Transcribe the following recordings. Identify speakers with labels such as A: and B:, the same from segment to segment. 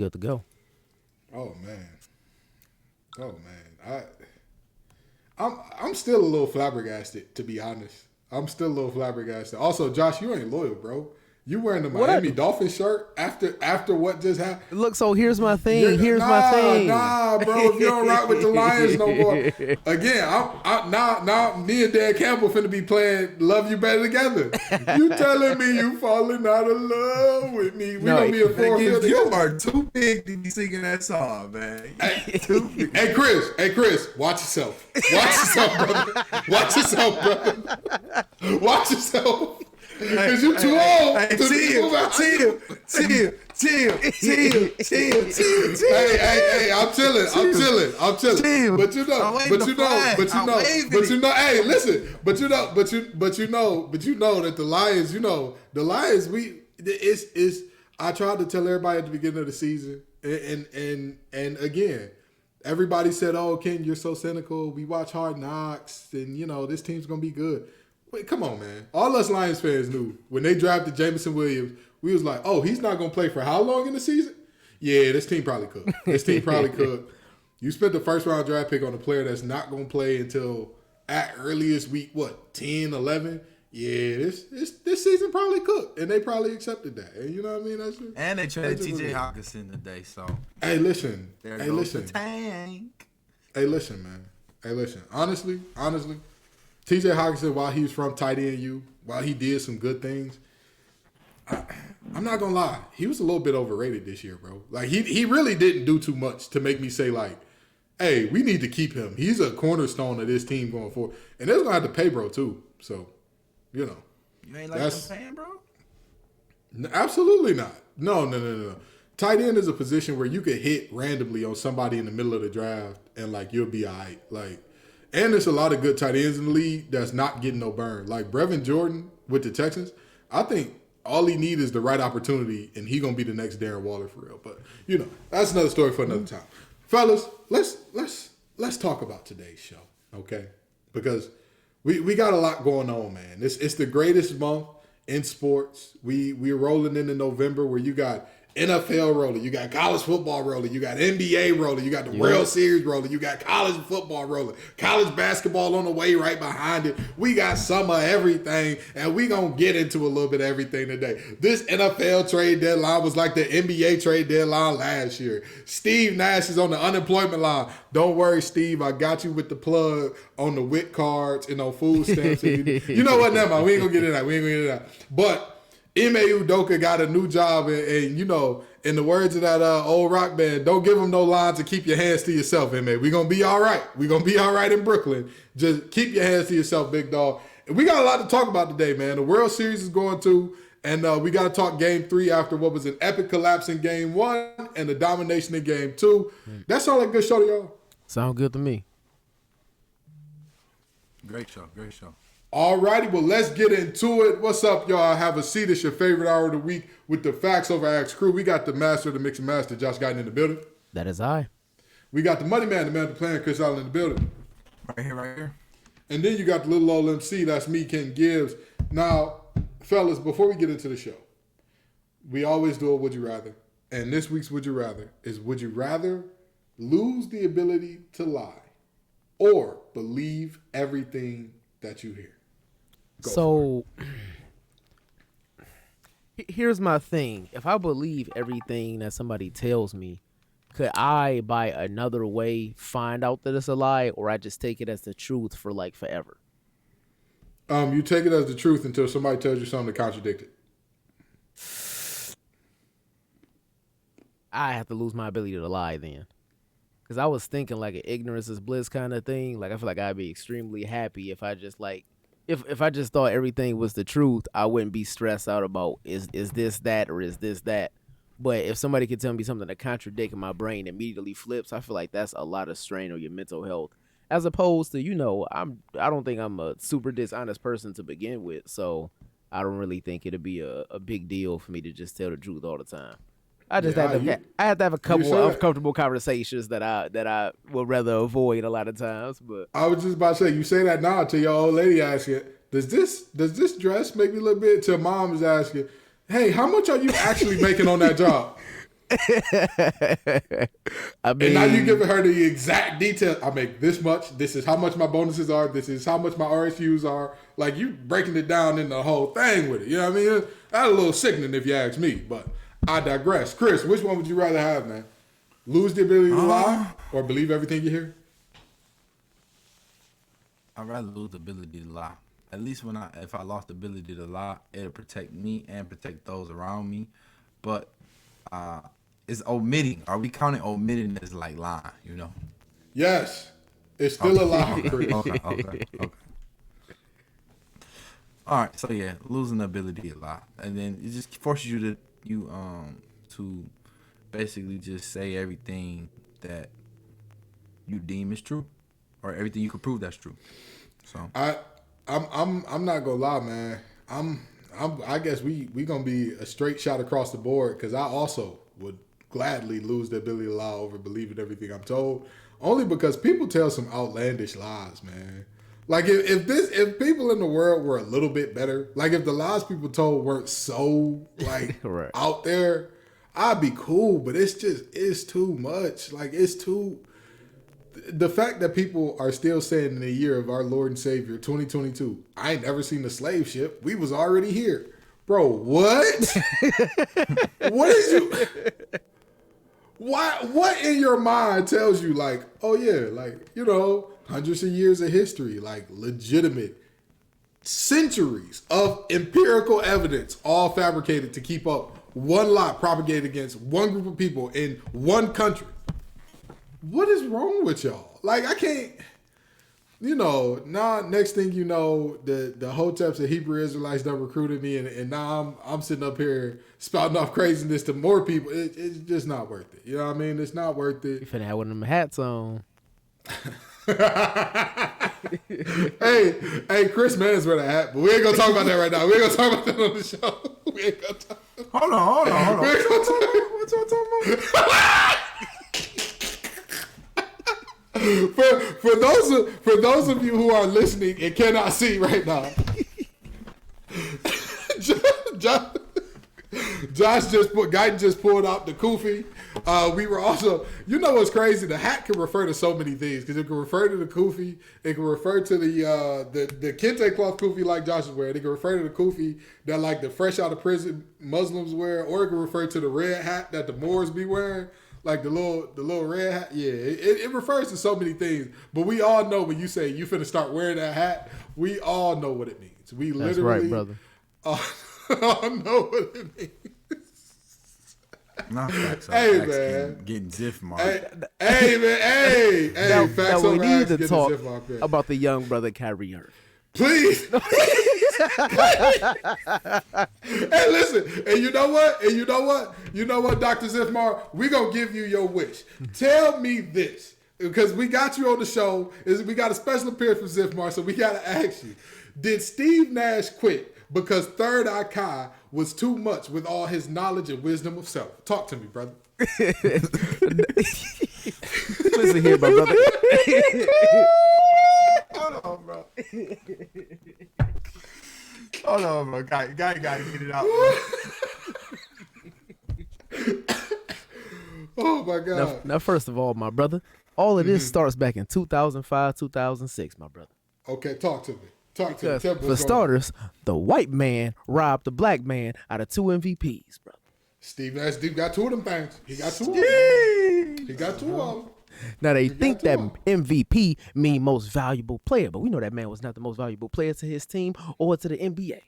A: Good to go.
B: Oh man. Oh man. I'm still a little flabbergasted, to be honest. I'm still a little flabbergasted. Also, Josh, you ain't loyal, bro. You wearing the
A: What I
B: Miami
A: do?
B: Dolphins shirt after what just happened?
A: Look, so here's my thing. Here's my thing.
B: Nah, bro. If you don't rock with the Lions no more, again, now me and Dan Campbell finna be playing "Love You Better Together." You telling me you falling out of love with me? We
A: No,
B: gonna be a
C: Man,
B: four-field
C: you
B: together.
C: are too big to be singing that song, man. Too big.
B: Hey Chris, watch yourself. Watch yourself, brother. Watch yourself, brother. Watch yourself. Because you too old
C: Hey,
B: to be moving out.
C: chill.
B: Hey, I'm chilling.
C: Chill.
B: But you know,
C: I'm waving the flag. I'm waving it.
B: hey, listen. But you know that the Lions, it's I tried to tell everybody at the beginning of the season, and again, everybody said, "Oh, Ken, you're so cynical. We watch Hard Knocks, and this team's gonna be good." Wait, come on, man. All us Lions fans knew when they drafted Jameson Williams, we was like, "Oh, he's not gonna play for how long in the season?" Yeah, this team probably could. You spent the first round draft pick on a player that's not gonna play until at earliest week 10, 11. Yeah, this season probably cooked, and they probably accepted that. And you know what I mean? That's just,
C: And they traded
B: that's just
C: T.J.
B: what it is.
C: Hawkinson today, so
B: Hey, listen.
C: there
B: Hey,
C: goes
B: listen.
C: the tank.
B: Hey, listen, man. Hey, listen. Honestly, T.J. Hawkinson, while he was from tight end U, while he did some good things, I'm not gonna lie, he was a little bit overrated this year, bro. Like he really didn't do too much to make me say like, hey, we need to keep him. He's a cornerstone of this team going forward, and they're gonna have to pay, bro, too. So,
C: You ain't like
B: That's-
C: them paying, bro?
B: absolutely not. No. Tight end is a position where you could hit randomly on somebody in the middle of the draft, and like you'll be all right. Like, and there's a lot of good tight ends in the league that's not getting no burn. Like Brevin Jordan with the Texans, I think all he needs is the right opportunity, and he gonna be the next Darren Waller for real. But that's another story for another time, fellas. Let's talk about today's show, okay? Because we got a lot going on, man. It's the greatest month in sports. We're rolling into November where you got NFL rolling, you got college football rolling, you got NBA rolling, you got the World Series rolling, you got college football rolling, college basketball on the way right behind it. We got some of everything, and we gonna get into a little bit of everything today. This NFL trade deadline was like the NBA trade deadline last year. Steve Nash is on the unemployment line. Don't worry, Steve, I got you with the plug on the WIC cards and on food stamps. You know what? Never mind. We ain't gonna get into that. But Ime Udoka got a new job, and in the words of that old rock band, don't give him no lines and keep your hands to yourself, Ime. We're going to be all right. We're going to be all right in Brooklyn. Just keep your hands to yourself, big dog. And we got a lot to talk about today, man. The World Series is going to, and we got to talk Game 3 after what was an epic collapse in Game 1 and the domination in Game 2. That sounds like a good show to y'all.
A: Sound good to me.
C: Great show.
B: All righty, well, let's get into it. What's up, y'all? Have a seat. It's your favorite hour of the week with the Facts Over Axe crew. We got the master of the mix and master, Josh Guyton, in the building.
A: That is I.
B: We got the money man, the man of the plan, Chris Allen, in the building.
C: Right here.
B: And then you got the little old MC, that's me, Ken Gibbs. Now, fellas, before we get into the show, we always do a Would You Rather. And this week's Would You Rather is, would you rather lose the ability to lie or believe everything that you hear?
A: So here's my thing. If I believe everything that somebody tells me, could I, by another way, find out that it's a lie, or I just take it as the truth for like forever?
B: You take it as the truth until somebody tells you something to contradict it.
A: I have to lose my ability to lie then. Because I was thinking like an ignorance is bliss kind of thing. Like I feel like I'd be extremely happy if I just like, if I just thought everything was the truth, I wouldn't be stressed out about is this that or is this that. But if somebody could tell me something that contradicts, my brain immediately flips, I feel like that's a lot of strain on your mental health. As opposed to, I don't think I'm a super dishonest person to begin with, so I don't really think it'd be a big deal for me to just tell the truth all the time. I just have to have a couple of uncomfortable conversations that I would rather avoid a lot of times. But
B: I was just about to say, you say that now until your old lady asks you, does this dress make me look bit? Till mom is asking, hey, how much are you actually making on that job?
A: I mean,
B: And now you giving her the exact detail. I make this much. This is how much my bonuses are. This is how much my RSUs are. Like you breaking it down in the whole thing with it. You know what I mean? That's a little sickening if you ask me. But I digress. Chris, which one would you rather have, man? Lose the ability to lie or believe everything you hear?
C: I'd rather lose the ability to lie. At least if I lost the ability to lie, it'll protect me and protect those around me. But it's omitting. Are we counting omitting as like lying? You know?
B: Yes. It's still a lie, Chris.
C: Okay. All right. So yeah, losing the ability to lie, and then it just forces you to basically just say everything that you deem is true, or everything you can prove that's true. So
B: I'm not gonna lie, man. I guess we gonna be a straight shot across the board because I also would gladly lose the ability to lie over believing everything I'm told. Only because people tell some outlandish lies, man. Like if people in the world were a little bit better, like if the lies people told weren't so like
A: Right.
B: out there, I'd be cool. But it's too much. Like it's too. The fact that people are still saying in the year of our Lord and Savior 2022, I ain't never seen a slave ship. We was already here, bro. What? What is you? What in your mind tells you like, oh yeah, like hundreds of years of history, like legitimate centuries of empirical evidence, all fabricated to keep up one lie propagated against one group of people in one country. What is wrong with y'all? Like, I can't, next thing you know, the Hoteps and Hebrew Israelites done recruited me, and now I'm sitting up here spouting off craziness to more people. It's just not worth it. You know what I mean? It's not worth
A: You
B: it.
A: finna have one of them hats on.
B: Hey, Chris Mann's wearing a hat, but we ain't gonna talk about that right now. We ain't gonna talk about that on the show. We ain't gonna talk.
C: hold on.
B: We ain't gonna talk.
C: What y'all talking about?
B: For those of you who are listening and cannot see right now, Guyton just pulled out the kufi. We were also, what's crazy? The hat can refer to so many things because it can refer to the kufi, it can refer to the kente cloth kufi like Josh is wearing. It can refer to the kufi that like the fresh out of prison Muslims wear, or it can refer to the red hat that the Moors be wearing. Like the little red hat, yeah. It refers to so many things, but we all know when you say you finna start wearing that hat, we all know what it means. We
A: That's
B: literally,
A: right, brother.
B: all know what it means.
C: Not facts.
B: Hey,
C: Facts
B: man.
C: getting Ziff mark.
B: Hey, man, hey,
A: Now
B: facts
A: we
B: over
A: need
B: acts,
A: to
B: get the
A: talk
B: zip mark in.
A: about the young brother Kyrie Irving.
B: Please. Hey, listen, and you know what, Dr. Zifmar, we gonna give you your wish. Tell me this, because we got you on the show, we got a special appearance from Zifmar, so we gotta ask you, did Steve Nash quit because Third Eye Kai was too much with all his knowledge and wisdom of self? Talk to me, brother.
A: Listen here, my brother.
C: Hold on, bro. Hold on, bro. Guy gotta get it out, bro.
B: Oh my God.
A: Now, first of all, my brother, all of this starts back in 2005, 2006, my brother.
B: Okay, talk to me. Talk to me.
A: Because
B: Tell me
A: for
B: what's going on.
A: starters, the white man robbed the black man out of 2 MVPs, brother.
B: Steve Nash got two of them things. He got two of them. He got two of them.
A: Now they think that
B: two.
A: MVP mean most valuable player, but we know that man was not the most valuable player to his team or to the NBA.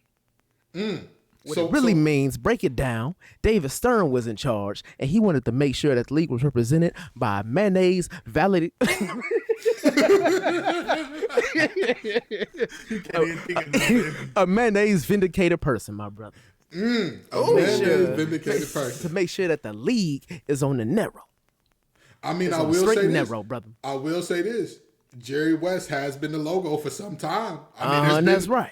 A: What it really means, break it down, David Stern was in charge, and he wanted to make sure that the league was represented by a mayonnaise valid. A mayonnaise vindicated person, my brother.
B: Vindicated person.
A: To make sure that the league is on the narrow.
B: I mean,
A: It's
B: I
A: on
B: will
A: straight
B: say
A: and
B: this.
A: narrow, brother.
B: I will say this. Jerry West has been the logo for some time. I mean,
A: That's right.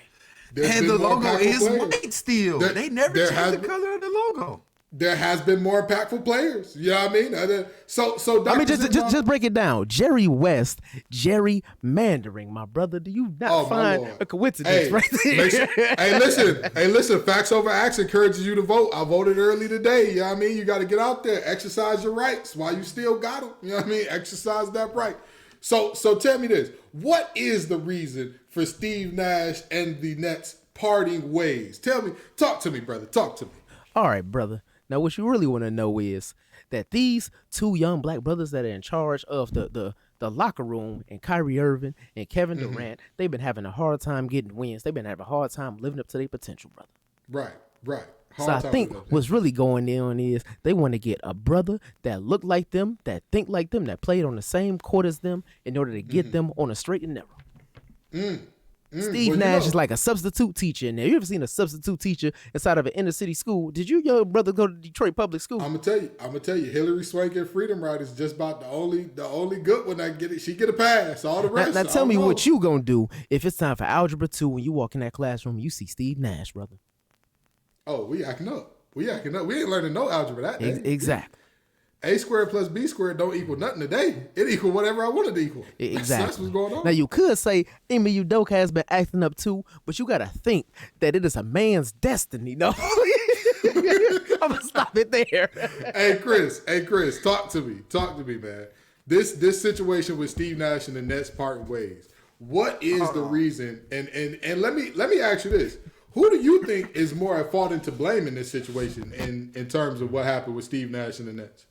B: there's
C: And
B: been
C: the
B: more
C: logo
B: impactful
C: is
B: players.
C: white still.
B: There-
C: They never
B: there
C: changed
B: has
C: the
B: been-
C: color of the logo.
B: there has been more impactful players. You know what I mean? So
A: I mean,
B: Dr.
A: just break it down. Jerry West, gerrymandering, my brother. Do you not find a coincidence right there?
B: Hey, listen. Facts over acts encourages you to vote. I voted early today. You know what I mean? You got to get out there, exercise your rights while you still got them. You know what I mean? Exercise that right. So tell me this: what is the reason for Steve Nash and the Nets parting ways? Talk to me, brother. Talk to me.
A: All right, brother. Now, what you really want to know is that these two young black brothers that are in charge of the locker room, and Kyrie Irving and Kevin Durant, they've been having a hard time getting wins. They've been having a hard time living up to their potential, brother.
B: Right.
A: So I think what's really going on is they want to get a brother that look like them, that think like them, that played on the same court as them in order to get them on a straight and narrow. Steve Nash is like a substitute teacher. Now, you ever seen a substitute teacher inside of an inner city school? Did you, your brother, go to Detroit Public School?
B: I'm gonna tell you, Hillary Swank and Freedom Ride is just about the only good one that get it. She get a pass. All the rest.
A: Now tell me what you gonna do if it's time for Algebra 2 when you walk in that classroom and you see Steve Nash, brother.
B: Oh, we acting up. We ain't learning no algebra that day.
A: Exactly.
B: A squared plus B squared don't equal nothing today. It equal whatever I wanted to equal.
A: Exactly.
B: That's what's going on.
A: Now, you could say Amy Udoka has been acting up too, but you got to think that it is a man's destiny, no? I'm going to stop it there.
B: Hey, Chris, talk to me, man. This situation with Steve Nash and the Nets parting ways. What is the reason? And let me ask you this. Who do you think is more at fault and to blame in this situation in terms of what happened with Steve Nash and the Nets?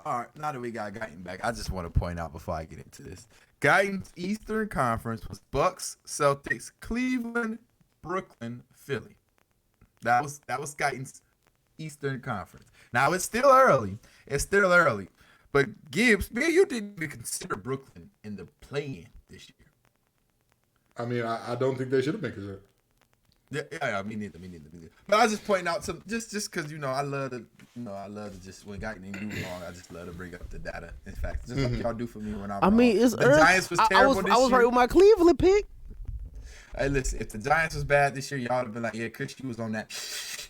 C: All right, now that we got Guyton back, I just want to point out before I get into this. Guyton's Eastern Conference was Bucks, Celtics, Cleveland, Brooklyn, Philly. That was Guyton's Eastern Conference. Now, it's still early. But Gibbs, man, you didn't even consider Brooklyn in the play-in this year.
B: I mean, I don't think they should have been considered.
C: Yeah, me neither. But I was just pointing out some, just because I love to just when Guyton do wrong, I just love to bring up the data. In fact, just like y'all do for me when I'm.
A: I mean, it's
C: the
A: early.
C: Giants was terrible this year.
A: I was right with my Cleveland pick.
C: Hey, listen, if the Giants was bad this year, y'all would have been like, yeah, Chris, you was on that.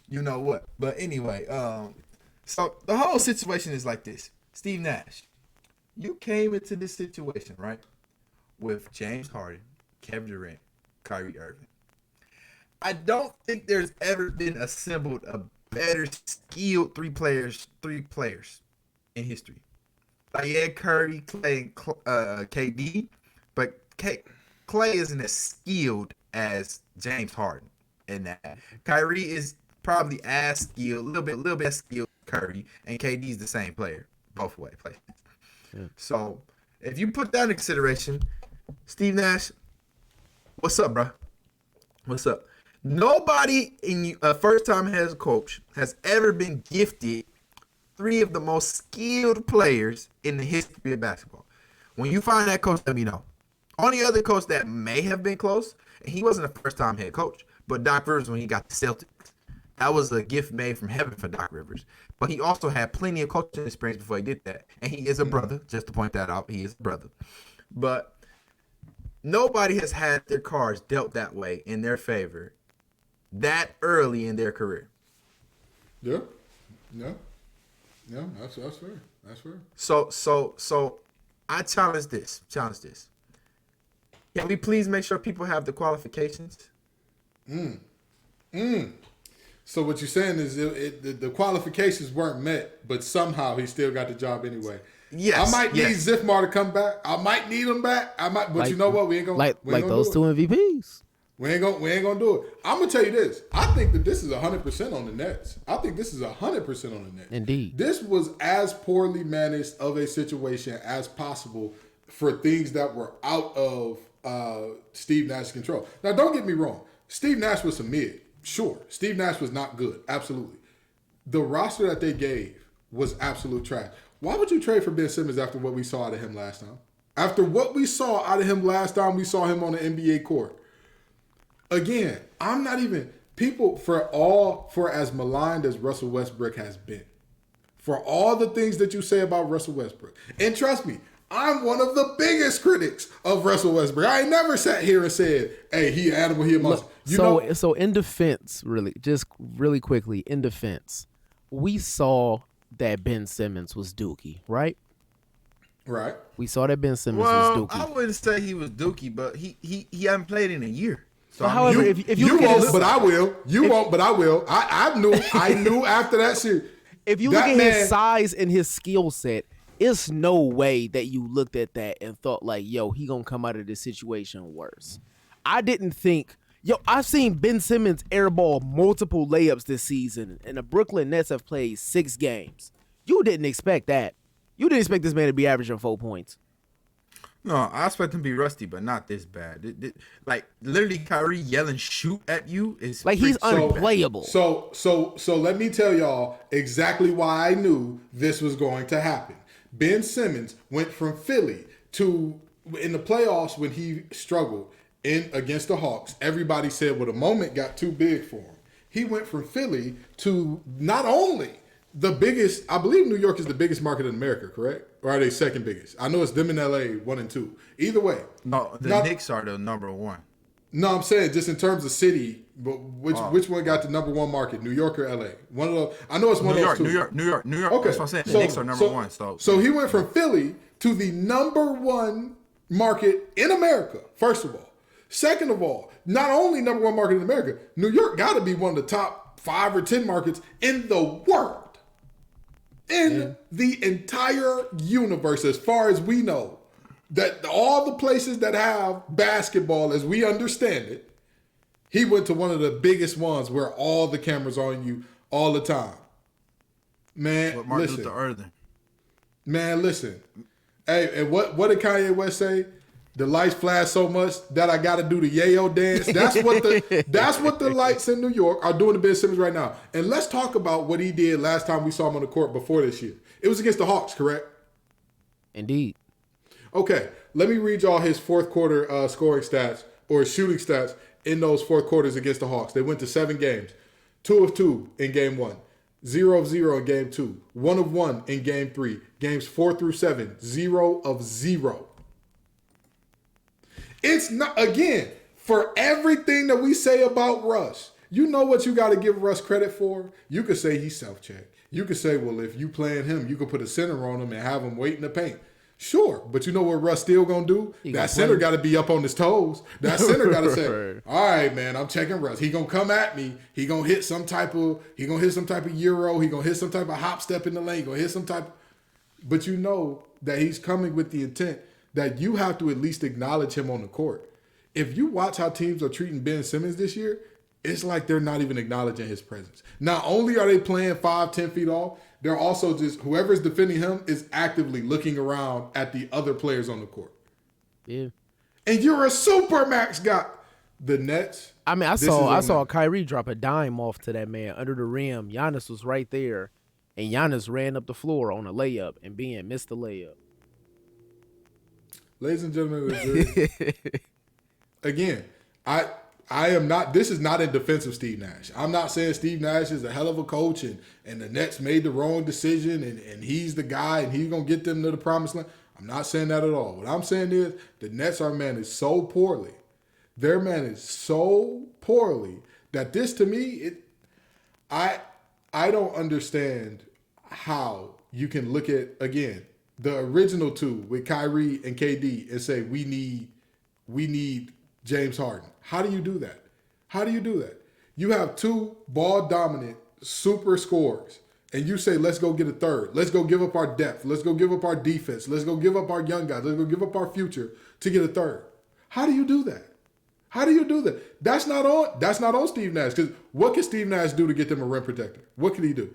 C: You know what? But anyway, so the whole situation is like this. Steve Nash, you came into this situation, right, with James Harden, Kevin Durant, Kyrie Irving. I don't think there's ever been assembled a better skilled three players in history. Like, yeah, Curry, Clay, KD, but Clay isn't as skilled as James Harden in that. Kyrie is probably as skilled, a little bit skilled as Curry, and KD's the same player, both ways. Yeah. So if you put that in consideration, Steve Nash, what's up, bro? What's up? Nobody in a first-time head coach has ever been gifted three of the most skilled players in the history of basketball. When you find that coach, let me know. Only other coach that may have been close, and he wasn't a first-time head coach, but Doc Rivers when he got the Celtics. That was a gift made from heaven for Doc Rivers. But he also had plenty of coaching experience before he did that. And he is a brother, just to point that out. He is a brother. But nobody has had their cards dealt that way in their favor that early in their career.
B: Yeah, that's fair. That's fair.
C: So I challenge this. Can we please make sure people have the qualifications?
B: So what you're saying is the qualifications weren't met, but somehow he still got the job anyway.
C: Yes.
B: I might need Zifmar to come back. I might need him back. But you know what? We ain't gonna
A: like those two MVPs.
B: We ain't gonna do it. I'm gonna tell you this. I think that this is 100% on the Nets. I think this is 100% on the Nets.
A: Indeed.
B: This was as poorly managed of a situation as possible for things that were out of Steve Nash's control. Now, don't get me wrong. Steve Nash was a mid. Sure. Steve Nash was not good. Absolutely. The roster that they gave was absolute trash. Why would you trade for Ben Simmons after what we saw out of him last time? After what we saw out of him last time, we saw him on the NBA court. Again, I'm not even people for as maligned as Russell Westbrook has been, for all the things that you say about Russell Westbrook, and trust me, I'm one of the biggest critics of Russell Westbrook. I ain't never sat here and said, "Hey, he an animal, he a monster."
A: So in defense, really quickly, in defense, we saw that Ben Simmons was dookie, right?
B: Right.
A: We saw that Ben Simmons
C: Well,
A: was
C: I
A: dookie.
C: wouldn't say he was dookie, but he hadn't played in a year. So
A: Well,
C: I
A: however,
C: mean,
A: if you look at
B: won't,
A: his,
B: but I will. You won't, but I will. I knew after that series.
A: if you
B: that
A: look at
B: man,
A: his size and his skill set, it's no way that you looked at that and thought like, yo, he gonna come out of this situation worse. I didn't think. Yo, I've seen Ben Simmons airball multiple layups this season, and the Brooklyn Nets have played 6 games. You didn't expect that. You didn't expect this man to be averaging 4 points.
C: no, I expect him to be rusty, but not this bad. Like literally, Kyrie yelling "shoot" at you is
A: Like he's
C: pretty bad.
A: unplayable.
B: So let me tell y'all exactly why I knew this was going to happen. Ben Simmons went from Philly to in the playoffs when he struggled in against the Hawks. Everybody said, well, the moment got too big for him. He went from Philly to not only the biggest, I believe New York is the biggest market in America, correct? Or are they second biggest? I know it's them in LA, 1 and 2. Either way.
C: No, the Knicks are the number one.
B: No, I'm saying just in terms of city, but which one got the number 1 market, New York or LA? One of those. I know it's one
C: New
B: of those
C: York,
B: two.
C: New York.
B: Okay,
C: That's what I'm saying. The Knicks are number one.
B: So he went from Philly to the number 1 market in America. First of all, second of all, not only number 1 market in America, New York got to be one of the top 5 or 10 markets in the world. In the entire universe, as far as we know, that all the places that have basketball as we understand it, he went to one of the biggest ones where all the cameras are on you all the time. Man,
C: What Martin
B: listen.
C: Luther Irving.
B: Man, listen. Hey, and what did Kanye West say? The lights flash so much that I got to do the yayo dance. That's what the lights in New York are doing to Ben Simmons right now. And let's talk about what he did last time we saw him on the court before this year. It was against the Hawks, correct?
A: Indeed.
B: Okay, let me read y'all his fourth quarter scoring stats or shooting stats in those fourth quarters against the Hawks. They went to 7 games. 2 of 2 in game 1. 0 of 0 in game 2. 1 of 1 in game 3. Games 4 through 7. 0 of 0. It's not, again, for everything that we say about Russ, you know what you got to give Russ credit for? You could say he's self-checked. You could say, well, if you playing him, you could put a center on him and have him wait in the paint. Sure, but you know what Russ still going to do? That center got to be up on his toes. That center got to say, all right, man, I'm checking Russ. He going to come at me. He going to hit some type of euro. He going to hit some type of hop step in the lane. Going to hit some type. But you know that he's coming with the intent that you have to at least acknowledge him on the court. If you watch how teams are treating Ben Simmons this year, it's like they're not even acknowledging his presence. Not only are they playing 5-10 feet off, they're also just, whoever's defending him is actively looking around at the other players on the court.
A: Yeah.
B: And you're a supermax guy. The Nets.
A: I mean, I saw Kyrie drop a dime off to that man under the rim. Giannis was right there, and Giannis ran up the floor on a layup, and Ben missed the layup.
B: Ladies and gentlemen, again, I am not, this is not in defense of Steve Nash. I'm not saying Steve Nash is a hell of a coach and the Nets made the wrong decision and he's the guy and he's going to get them to the promised land. I'm not saying that at all. What I'm saying is the Nets are managed so poorly. They're managed so poorly that this to me, I don't understand how you can look at, again, the original 2 with Kyrie and KD and say we need James Harden. How do you do that? How do you do that? You have 2 ball dominant super scorers and you say let's go get a third. Let's go give up our depth. Let's go give up our defense. Let's go give up our young guys. Let's go give up our future to get a third. How do you do that? How do you do that? That's not on Steve Nash, because what can Steve Nash do to get them a rim protector? What can he do?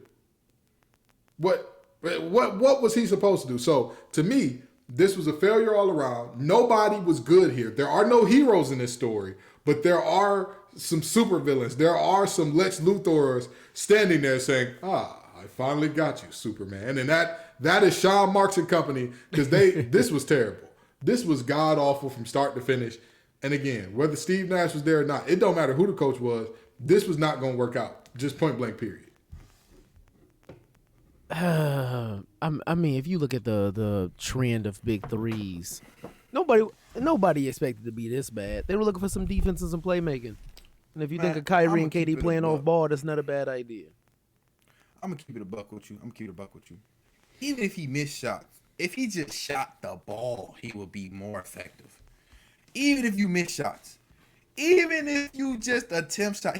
B: What was he supposed to do? So to me, this was a failure all around. Nobody was good here. There are no heroes in this story, but there are some supervillains. There are some Lex Luthors standing there saying, I finally got you, Superman. And that is Sean Marks and company, because this was terrible. This was god awful from start to finish. And again, whether Steve Nash was there or not, it don't matter who the coach was. This was not going to work out. Just point blank, period.
A: I mean, if you look at the trend of big threes, nobody expected to be this bad. They were looking for some defense and some playmaking. And if you think of Kyrie and KD playing off ball, that's not a bad idea.
C: I'm gonna keep it a buck with you. Even if he missed shots, if he just shot the ball, he would be more effective. Even if you miss shots, even if you just attempt shot,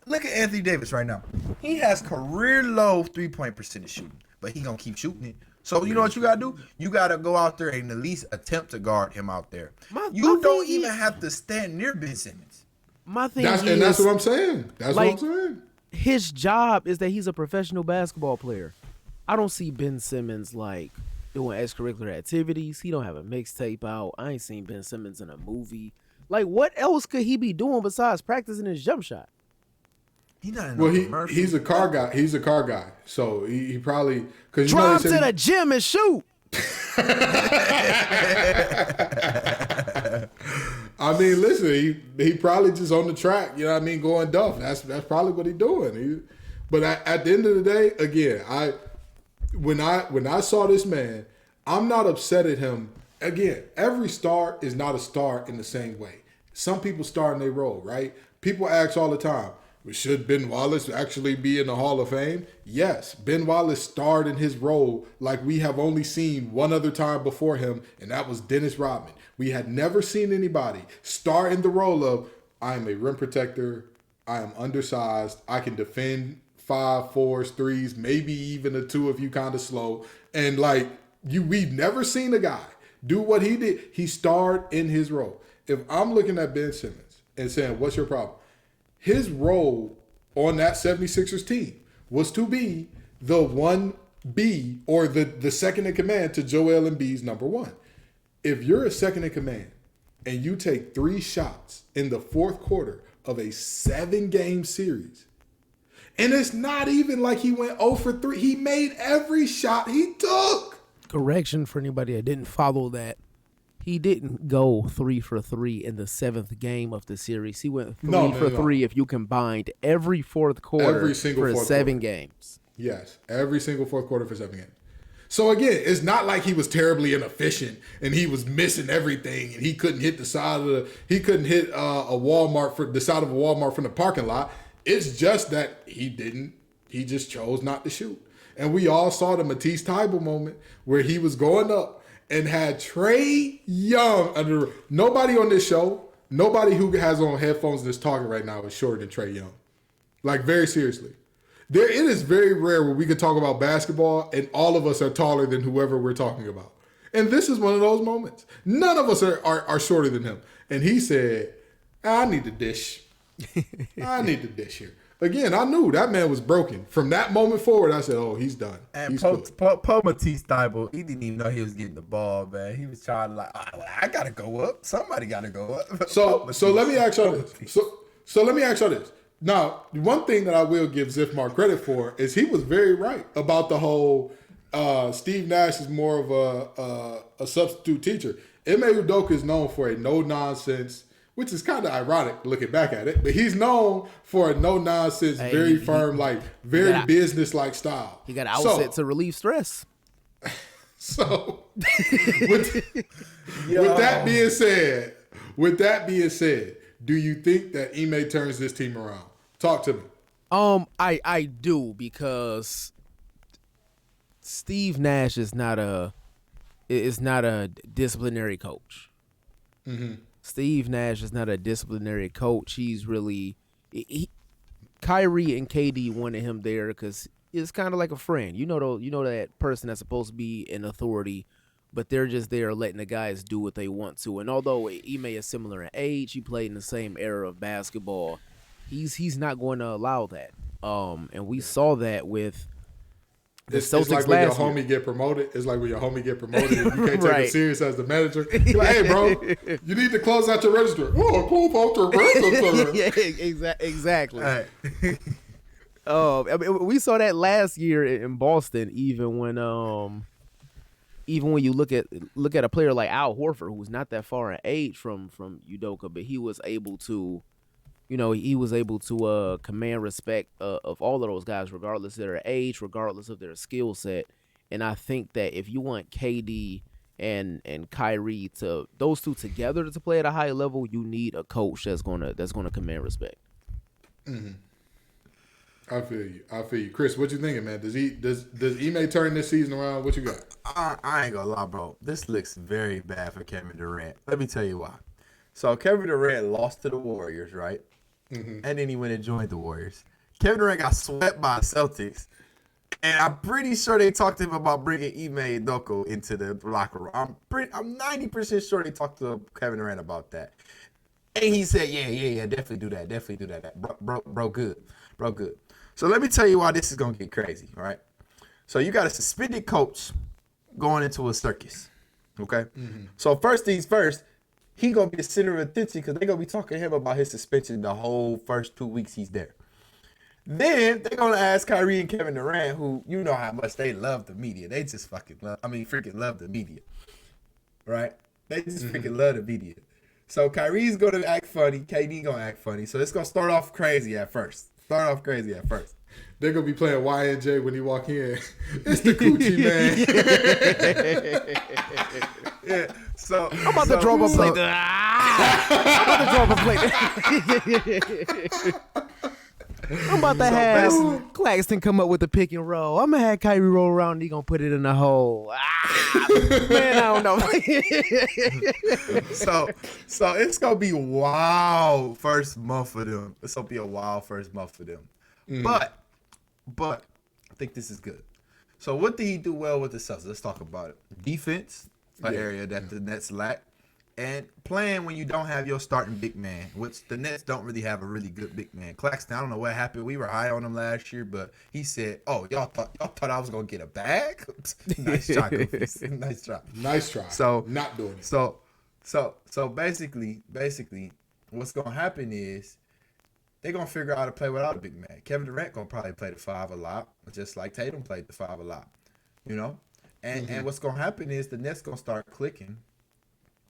C: look at Anthony Davis right now. He has career low 3-point percentage shooting, but he gonna keep shooting it. So you know what you gotta do? You gotta go out there and at least attempt to guard him out there. You don't even have to stand near Ben Simmons.
A: My thing
B: That's what I'm saying. That's what I'm saying.
A: His job is that he's a professional basketball player. I don't see Ben Simmons like doing extracurricular activities. He don't have a mixtape out. I ain't seen Ben Simmons in a movie. Like, what else could he be doing besides practicing his jump shot?
C: He's not in
B: Well, he's a car guy. He's a car guy. So he probably because
A: drive to the gym and shoot.
B: I mean, listen, he probably just on the track, you know what I mean, going duff. That's probably what he's doing. But at the end of the day, again, when I saw this man, I'm not upset at him. Again, every star is not a star in the same way. Some people star in their role, right? People ask all the time, should Ben Wallace actually be in the Hall of Fame? Yes, Ben Wallace starred in his role like we have only seen one other time before him, and that was Dennis Rodman. We had never seen anybody star in the role of, I am a rim protector, I am undersized, I can defend 5, 4s, 3s, maybe even a 2 if you kind of slow. And we've never seen a guy do what he did. He starred in his role. If I'm looking at Ben Simmons and saying, what's your problem? His role on that 76ers team was to be the 1B or the second in command to Joel Embiid's number 1. If you're a second in command and you take 3 shots in the fourth quarter of a 7-game series, and it's not even like he went 0 for 3. He made every shot he took.
A: Correction for anybody that didn't follow that. He didn't go 3 for 3 in the 7th game of the series. He went 3 for 3 if you combined every fourth quarter
B: Every single
A: for
B: fourth
A: 7
B: quarter.
A: games.
B: Yes, every single fourth quarter for 7 games. So again, it's not like he was terribly inefficient and he was missing everything and he couldn't hit the side of a Walmart the side of a Walmart from the parking lot. It's just that he just chose not to shoot. And we all saw the Matisse Thybulle moment where he was going up and had Trae Young under. Nobody on this show, nobody who has on headphones that's talking right now is shorter than Trae Young. Like, very seriously. It is very rare where we can talk about basketball and all of us are taller than whoever we're talking about. And this is one of those moments. None of us are shorter than him. And he said, I need to dish. I need to dish here. Again, I knew that man was broken. From that moment forward, I said, oh, he's done.
C: And
B: He's
C: Paul
B: cool.
C: Matisse Thybulle, he didn't even know he was getting the ball, man. He was trying to I gotta go up. Somebody gotta go up.
B: So let me ask y'all this. So let me ask y'all this. Now, one thing that I will give Zifmar credit for is he was very right about the whole Steve Nash is more of a substitute teacher. Ime Udoka is known for a no-nonsense, which is kind of ironic looking back at it, but he's known for a no-nonsense, very firm, very business-like style.
A: He got outset to relieve stress.
B: So, with that being said, do you think that Ime turns this team around? Talk to me.
A: I do, because Steve Nash is not a disciplinary coach.
B: Mm-hmm.
A: Steve Nash is not a disciplinary coach. He's really Kyrie and KD wanted him there because it's kind of like a friend. You know that person that's supposed to be an authority, but they're just there letting the guys do what they want to. And although Ime is similar in age, he played in the same era of basketball. He's not going to allow that. And we saw that with the Celtics
B: it's like when your
A: last year.
B: homie get promoted. It's like when your homie get promoted and you can't take
A: Right.
B: it serious as the manager. You're like, hey, bro, you need to close out your register. Oh, close out your register.
A: Yeah, exactly.
C: All right.
A: I mean, we saw that last year in Boston. Even when you look at a player like Al Horford, who's not that far in age from Udoka, but he was able to, command respect of all of those guys, regardless of their age, regardless of their skill set. And I think that if you want KD and Kyrie those two together to play at a high level, you need a coach that's gonna command respect.
B: Mm-hmm. I feel you. I feel you. Chris, what you thinking, man? Does Ime turn this season around? What you got?
C: I ain't gonna lie, bro. This looks very bad for Kevin Durant. Let me tell you why. So Kevin Durant lost to the Warriors, right? And then he went and joined the Warriors. Kevin Durant got swept by the Celtics. And I'm pretty sure they talked to him about bringing Ime Udoka into the locker room. I'm 90% sure they talked to Kevin Durant about that. And he said, yeah, definitely do that. Bro, good. So let me tell you why this is going to get crazy, right? So you got a suspended coach going into a circus, okay? So first things first, he going to be the center of attention because they're going to be talking to him about his suspension the whole first 2 weeks he's there. Then they're going to ask Kyrie and Kevin Durant, who you know how much they love the media. They just freaking love the media, right? They just freaking love the media. So Kyrie's going to act funny. KD going to act funny. So it's going to start off crazy at first. They're
B: gonna be playing YNJ when he walk in. It's the Coochie Man.
C: Yeah. So
A: I'm about to draw up a plate. I'm about to have Claxton come up with the pick and roll. I'm gonna have Kyrie roll around and he gonna put it in the hole. Man, I don't know.
C: So it's gonna be wild first month for them. It's gonna be a wild first month for them. But I think this is good. So what did he do well with the Celtics? Let's talk about it. Defense, an area that the Nets lack. And playing when you don't have your starting big man, which the Nets don't really have a really good big man. Claxton, I don't know what happened. We were high on him last year, but he said, "Oh, y'all thought I was gonna get a bag." Nice try, Goofies.
B: Nice try.
C: So
B: not doing it.
C: So basically, what's gonna happen is they're gonna figure out how to play without a big man. Kevin Durant gonna probably play the 5 a lot, just like Tatum played the 5 a lot, you know. And what's gonna happen is the Nets gonna start clicking.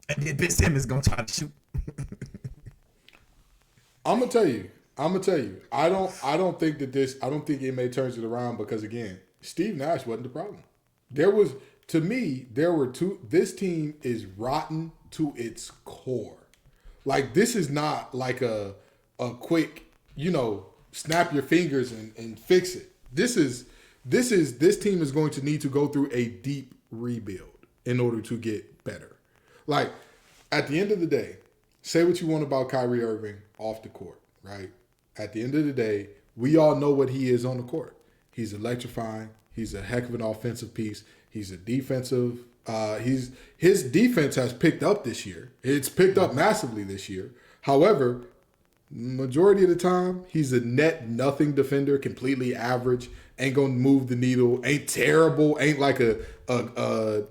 C: And then Ben Simmons gonna try to shoot.
B: I'm gonna tell you. I don't think Ime turns it around because again, Steve Nash wasn't the problem. There were two. This team is rotten to its core. Like this is not like a quick, snap your fingers and fix it. This team is going to need to go through a deep rebuild in order to get better. Like, at the end of the day, say what you want about Kyrie Irving off the court, right? At the end of the day, we all know what he is on the court. He's electrifying. He's a heck of an offensive piece. He's a defensive. His defense has picked up this year. It's picked up massively this year. However, majority of the time, he's a net nothing defender, completely average, ain't gonna move the needle, ain't terrible, ain't like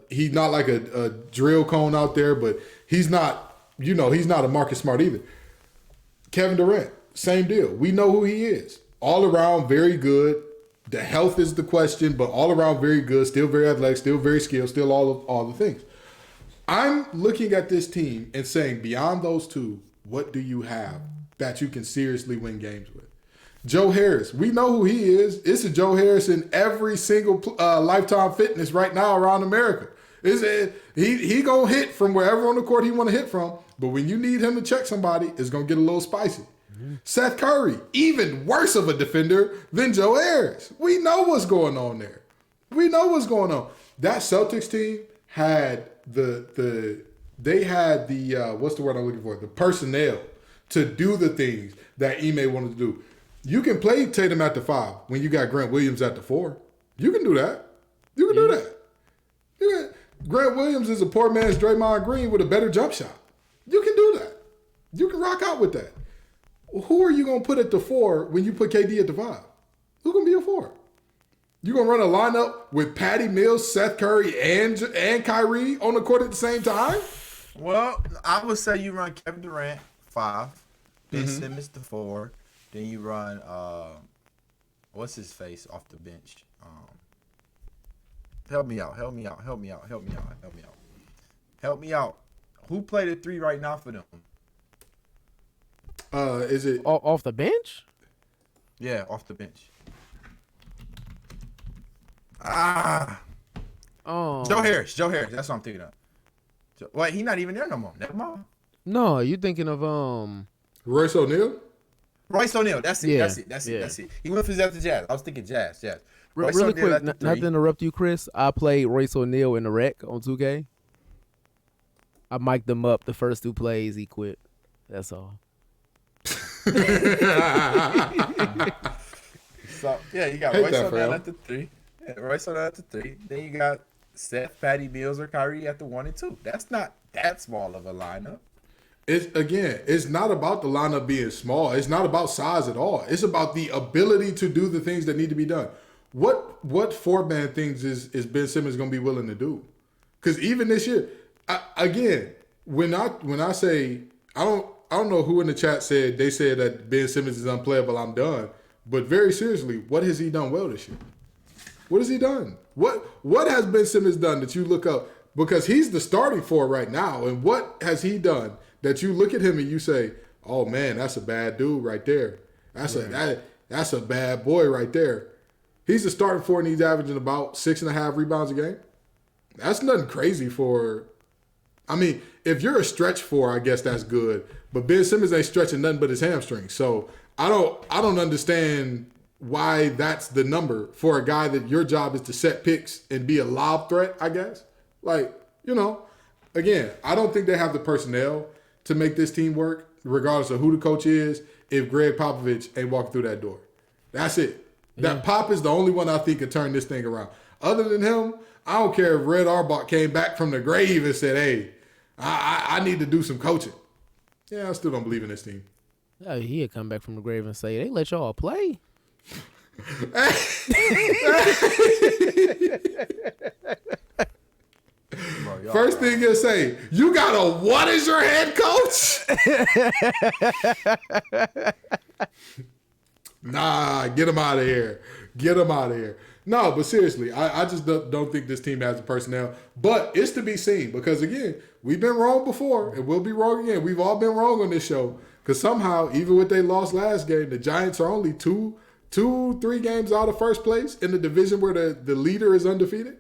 B: he's not like a drill cone out there, but he's not a Marcus Smart either. Kevin Durant, same deal. We know who he is. All around very good. The health is the question, but all around very good, still very athletic, still very skilled, still all the things. I'm looking at this team and saying, beyond those two, what do you have that you can seriously win games with? Joe Harris, we know who he is. It's a Joe Harris in every single Lifetime Fitness right now around America. He gonna hit from wherever on the court he want to hit from, but when you need him to check somebody, it's gonna get a little spicy. Seth Curry, even worse of a defender than Joe Harris. We know what's going on there. That Celtics team had the what's the word I'm looking for? The personnel to do the things that Ime wanted to do. You can play Tatum at the 5 when you got Grant Williams at the 4. You can do that. Grant Williams is a poor man's Draymond Green with a better jump shot. You can do that. You can rock out with that. Who are you going to put at the 4 when you put KD at the 5? Who's going to be a 4? You going to run a lineup with Patty Mills, Seth Curry, and Kyrie on the court at the same time?
C: Well, I would say you run Kevin Durant 5, Ben Simmons the 4, then you run what's his face off the bench? Help me out. Who played at 3 right now for them?
B: Is it
A: off the bench?
C: Yeah, off the bench. Joe Harris. That's what I'm thinking of. Wait, he's not even there no more. Never mind.
A: No, you thinking of
B: Royce O'Neal?
C: Royce O'Neal. That's it.
A: Yeah,
C: That's
A: yeah.
C: it. He went for the Jazz. I was thinking Jazz. Royce
A: Really
C: O'Neal
A: quick,
C: at the
A: not to
C: three.
A: interrupt you, Chris. I played Royce O'Neal in the rec on 2K. I mic'd him up the first 2 plays. He quit. That's all.
C: So yeah, you got
B: Hate
C: Royce
B: that for
C: O'Neal
B: him.
C: at the 3. Yeah, Royce O'Neal at the 3. Then you got Seth, Patty Mills, or Kyrie at the 1 and 2. That's not that small of a lineup.
B: It's not about the lineup being small. It's not about size at all. It's about the ability to do the things that need to be done. What 4-man things is Ben Simmons going to be willing to do? Because even this year, when I say I don't know who in the chat said they said that Ben Simmons is unplayable. I'm done. But very seriously, what has he done well this year? What has he done? What has Ben Simmons done that you look up? Because he's the starting 4 right now. And what has he done that you look at him and you say, oh man, that's a bad dude right there. That's a bad boy right there. He's the starting 4 and he's averaging about 6.5 rebounds a game. That's nothing crazy for. I mean, if you're a stretch 4, I guess that's good. But Ben Simmons ain't stretching nothing but his hamstring. So I don't understand why that's the number for a guy that your job is to set picks and be a lob threat, I guess. Like, again, I don't think they have the personnel to make this team work, regardless of who the coach is, if Greg Popovich ain't walking through that door. That's it. That Pop is the only one I think could turn this thing around. Other than him, I don't care if Red Auerbach came back from the grave and said, hey, I need to do some coaching. Yeah, I still don't believe in this team.
A: He'd come back from the grave and say, they let y'all play.
C: Bro,
B: First thing he'll say, you got a what is your head coach? Nah, get him out of here. Get him out of here. No, but seriously, I just don't think this team has the personnel. But it's to be seen because, again, we've been wrong before and we'll be wrong again. We've all been wrong on this show because somehow, even with they lost last game, the Giants are only 3 games out of first place in the division where the leader is undefeated.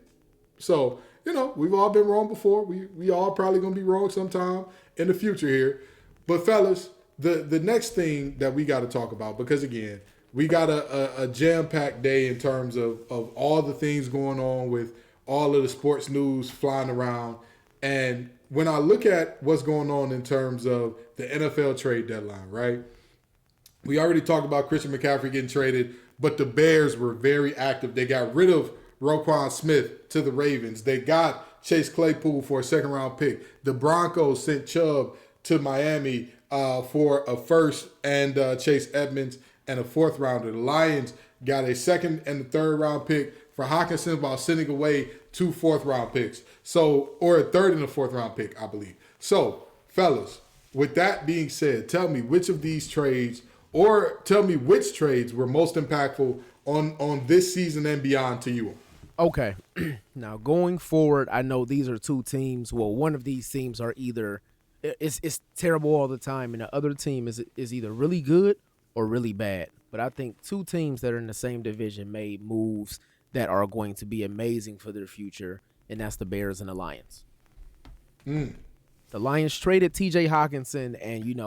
B: So, we've all been wrong before. We all probably going to be wrong sometime in the future here. But, fellas, the next thing that we got to talk about, because, again, we got a jam-packed day in terms of all the things going on with all of the sports news flying around. And when I look at what's going on in terms of the NFL trade deadline, right? We already talked about Christian McCaffrey getting traded, but the Bears were very active. They got rid of Roquan Smith to the Ravens. They got Chase Claypool for a second-round pick. The Broncos sent Chubb to Miami for a first and Chase Edmonds and a 4th rounder. The Lions got a 2nd and a 3rd round pick for Hawkinson while sending away 2 4th round picks. Or a 3rd and a 4th round pick, I believe. So, fellas, with that being said, tell me which of these trades, or tell me which trades were most impactful on this season and beyond to you.
A: Okay. Now, going forward, I know these are 2 teams. Well, one of these teams are either it's terrible all the time, and the other team is either really good or really bad. But I think 2 teams that are in the same division made moves that are going to be amazing for their future, and that's the Bears and the Lions. The Lions traded T.J. Hawkinson, and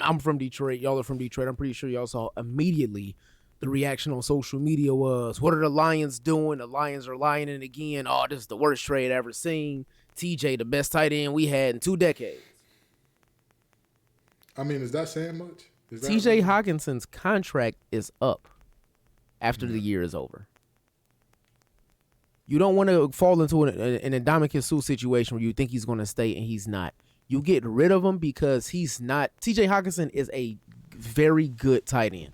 A: I'm from Detroit. Y'all are from Detroit. I'm pretty sure y'all saw immediately the reaction on social media was, what are the Lions doing? The Lions are lying in again. Oh, this is the worst trade I've ever seen. T.J., the best tight end we had in 2 decades.
B: I mean, is that saying much?
A: T.J. Hawkinson's contract is up after the year is over. You don't want to fall into an Ndamukong Suh situation where you think he's going to stay and he's not. You get rid of him because he's not. T.J. Hawkinson is a very good tight end,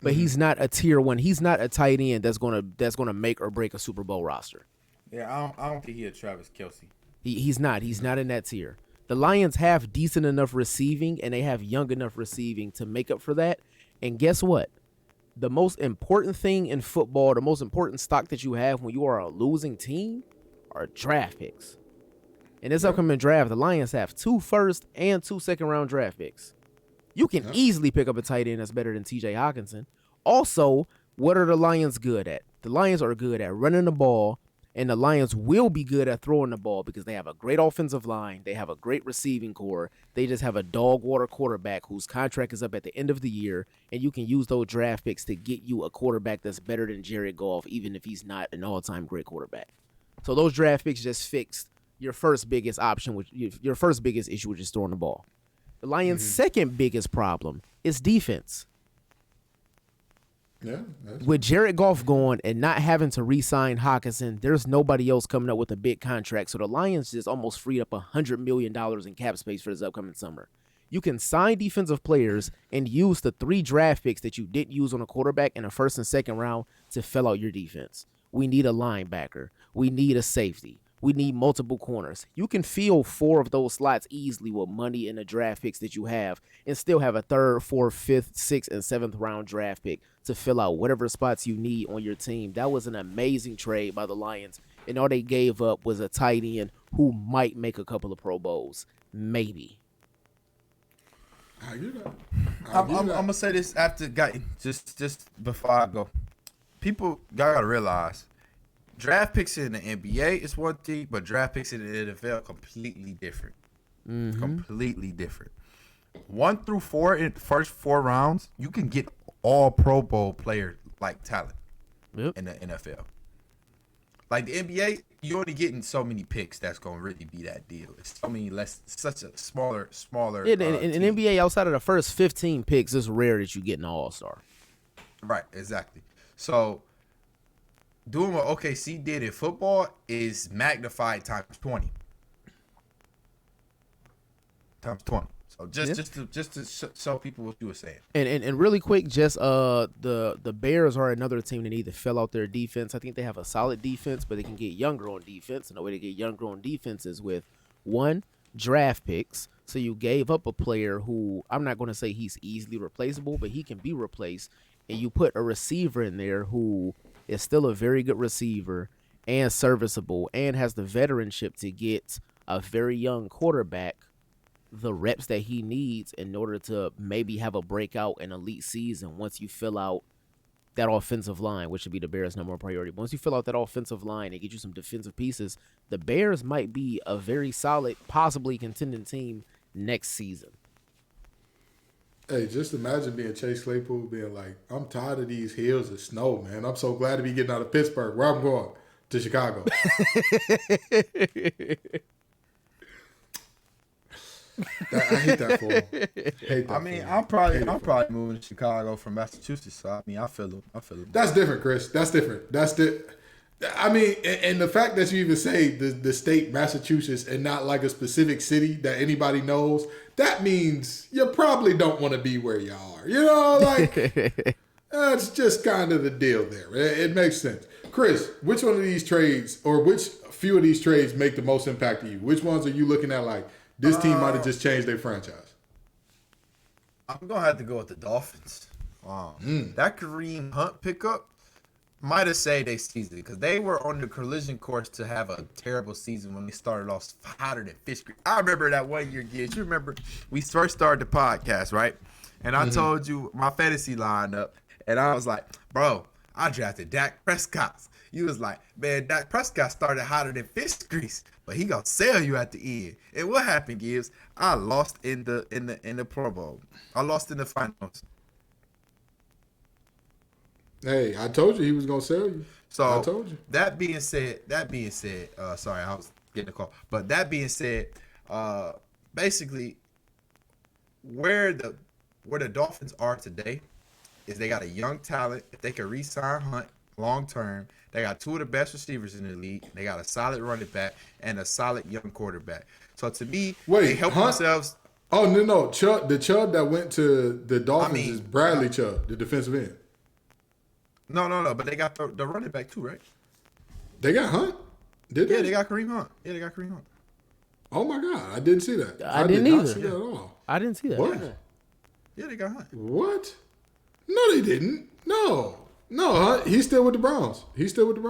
A: but he's not a tier 1. He's not a tight end that's gonna make or break a Super Bowl roster.
C: Yeah, I don't think he's a Travis Kelce.
A: He's not. He's not in that tier. The Lions have decent enough receiving, and they have young enough receiving to make up for that. And guess what? The most important thing in football, the most important stock that you have when you are a losing team are draft picks. In this upcoming draft, the Lions have 2 first and 2 second-round draft picks. You can easily pick up a tight end that's better than T.J. Hawkinson. Also, what are the Lions good at? The Lions are good at running the ball, And the Lions will be good at throwing the ball because they have a great offensive line. They have a great receiving core. They just have a dog water quarterback whose contract is up at the end of the year. And you can use those draft picks to get you a quarterback that's better than Jared Goff, even if he's not an all-time great quarterback. So those draft picks just fixed your first biggest option, your first biggest issue, which is throwing the ball. The Lions' second biggest problem is defense.
B: Yeah.
A: With Jared Goff going and not having to re-sign Hawkinson, there's nobody else coming up with a big contract. So the Lions just almost freed up $100 million in cap space for this upcoming summer. You can sign defensive players and use the 3 draft picks that you didn't use on a quarterback in the first and second round to fill out your defense. We need a linebacker. We need a safety. We need multiple corners. You can fill 4 of those slots easily with money in the draft picks that you have and still have a 3rd, 4th, 5th, 6th, and 7th round draft pick to fill out whatever spots you need on your team. That was an amazing trade by the Lions, and all they gave up was a tight end who might make a couple of Pro Bowls. Maybe.
B: I get that.
C: I'm gonna say this after just before I go. People gotta realize draft picks in the NBA is one thing, but draft picks in the NFL completely different. Completely different. 1 through 4 in the first 4 rounds, you can get all Pro Bowl player like talent in the NFL. Like the NBA, you're only getting so many picks that's gonna really be that deal. It's so many less, such a smaller.
A: In NBA, outside of the first 15 picks, it's rare that you get an All-Star.
C: Right, exactly. So doing what OKC did in football is magnified times 20. Times 20. So just to show people what you were saying.
A: And really quick, just the Bears are another team that need to fill out their defense. I think they have a solid defense, but they can get younger on defense. And the way to get younger on defense is with 1, draft picks. So you gave up a player who I'm not going to say he's easily replaceable, but he can be replaced. And you put a receiver in there who is still a very good receiver and serviceable and has the veteranship to get a very young quarterback the reps that he needs in order to maybe have a breakout and elite season once you fill out that offensive line, which should be the Bears' number 1 priority. But once you fill out that offensive line and get you some defensive pieces, the Bears might be a very solid, possibly contending team next season.
B: Hey, just imagine being Chase Claypool being like, I'm tired of these hills of snow, man. I'm so glad to be getting out of Pittsburgh. Where I'm going? To Chicago. I hate that for him.
C: I'm probably moving to Chicago from Massachusetts. So I feel him.
B: That's different, Chris. That's different. And the fact that you even say the state Massachusetts and not like a specific city that anybody knows, that means you probably don't want to be where you are. You know, like that's just kind of the deal there. It makes sense. Chris, which one of these trades or which few of these trades make the most impact to you? Which ones are you looking at like this team might have just changed their franchise?
C: I'm gonna have to go with the Dolphins. That Kareem Hunt pickup might have saved their season because they were on the collision course to have a terrible season when they started off hotter than fish grease. I remember that 1 year, Gibbs. You remember we first started the podcast, right? And I told you my fantasy lineup, and I was like, bro, I drafted Dak Prescott. You was like, man, Dak Prescott started hotter than fish grease, but he gonna sell you at the end. And what happened, Gibbs? I lost in the Pro Bowl. I lost in the finals.
B: Hey, I told you he was gonna sell you.
C: So
B: I told you.
C: That being said, sorry, I was getting a call. But that being said, basically, where the Dolphins are today is they got a young talent. If they can re-sign Hunt long term, they got 2 of the best receivers in the league. They got a solid running back and a solid young quarterback. So to me, they help themselves.
B: Oh no, Chubb, the Chubb that went to the Dolphins is Bradley Chubb, the defensive end.
C: No, but they got the running back too, right?
B: They got Hunt? Did they?
C: Yeah, they got Kareem Hunt.
B: Oh my God, I didn't see that.
A: I didn't either.
B: Not see that at all.
A: I didn't see that.
B: What?
C: Yeah, they got Hunt.
B: What? No, they didn't. No, Hunt. He's still with the Browns. Yeah, he's still with the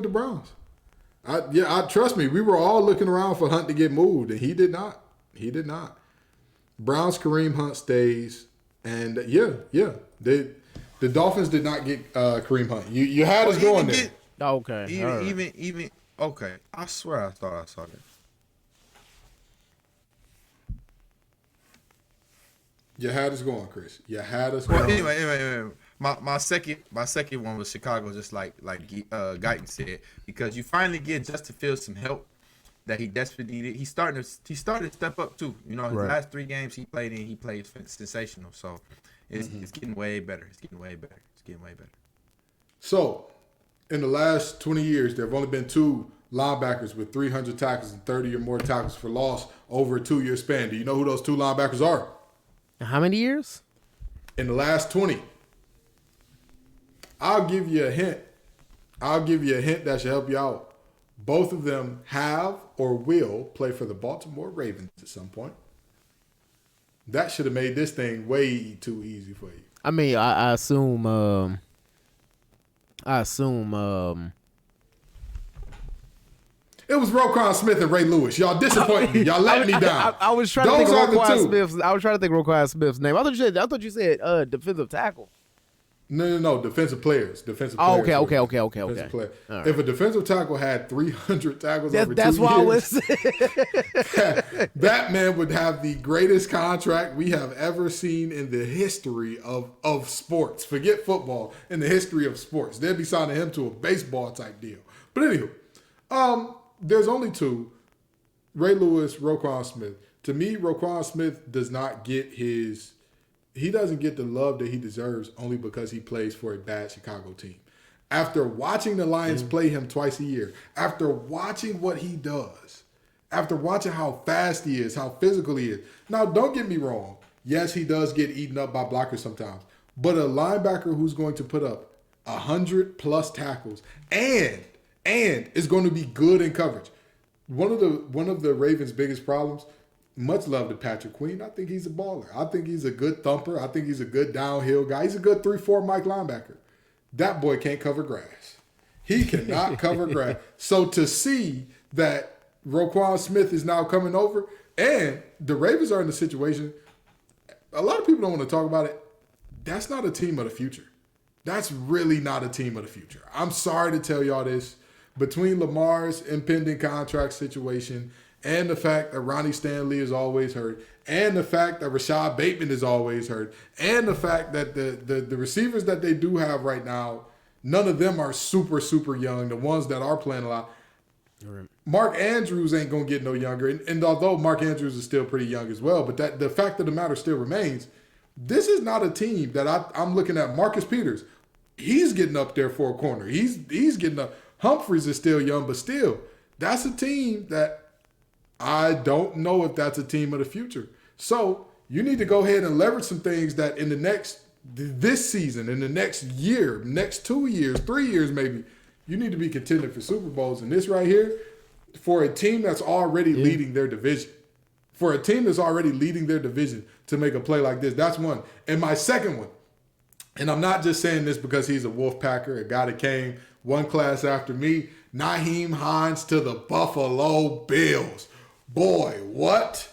B: Browns. Trust me. We were all looking around for Hunt to get moved, and he did not. Browns Kareem Hunt stays, and the Dolphins did not get Kareem Hunt. You had us going there.
A: Okay. All right.
C: Even okay. I swear I thought I saw that.
B: You had us going, Chris. You had us
C: Well,
B: going.
C: anyway. My second one was Chicago, just like Guyton said, because you finally get Justin Fields some help that he desperately needed. He started to step up too. You know, his
A: Right.
C: last 3 games he played sensational. So it's getting way better. It's getting way better.
B: So, in the last 20 years, there have only been 2 linebackers with 300 tackles and 30 or more tackles for loss over a 2-year span. Do you know who those 2 linebackers are?
A: How many years?
B: In the last 20. I'll give you a hint. That should help you out. Both of them have or will play for the Baltimore Ravens at some point. That should have made this thing way too easy for you.
A: I mean, I assume.
B: It was Roquan Smith and Ray Lewis. Y'all disappointed me. Y'all let me down.
A: I was trying
B: Those
A: to
B: are
A: think
B: the
A: of Roquan
B: two.
A: Smith's. I was trying to think of Roquan Smith's name. I thought you said defensive tackle.
B: No. Defensive players.
A: Oh,
B: players.
A: okay.
B: Defensive player.
A: All right.
B: If a defensive tackle had 300 tackles over 2
A: That's
B: years,
A: why I was.
B: that man would have the greatest contract we have ever seen in the history of sports. Forget football, in the history of sports. They'd be signing him to a baseball type deal. But anywho, there's only 2, Ray Lewis, Roquan Smith. To me, Roquan Smith does not get he doesn't get the love that he deserves only because he plays for a bad Chicago team. After watching the Lions play him twice a year, after watching what he does, after watching how fast he is, how physical he is. Now, don't get me wrong. Yes, he does get eaten up by blockers sometimes. But a linebacker who's going to put up 100+ tackles and is going to be good in coverage. One of the Ravens' biggest problems, much love to Patrick Queen. I think he's a baller. I think he's a good thumper. I think he's a good downhill guy. He's a good 3-4 Mike linebacker. That boy can't cover grass. He cannot cover grass. So to see that Roquan Smith is now coming over, and the Ravens are in a situation, a lot of people don't want to talk about it. That's not a team of the future. That's really not a team of the future. I'm sorry to tell y'all this. Between Lamar's impending contract situation and the fact that Ronnie Stanley is always hurt, and the fact that Rashad Bateman is always hurt, and the fact that the receivers that they do have right now, none of them are super, super young. The ones that are playing a lot.
A: Right.
B: Mark Andrews ain't going to get no younger. And although Mark Andrews is still pretty young as well, but that the fact of the matter still remains, this is not a team that I'm looking at. Marcus Peters, he's getting up there for a corner. He's getting up. Humphreys is still young, but still, that's a team that I don't know if that's a team of the future. So you need to go ahead and leverage some things that in this season, in the next year, next 2 years, 3 years maybe, you need to be contending for Super Bowls. And this right here, for a team that's already leading their division, to make a play like this, that's one. And my second one, and I'm not just saying this because he's a Wolfpacker, a guy that came one class after me, Nyheim Hines to the Buffalo Bills. Boy, what?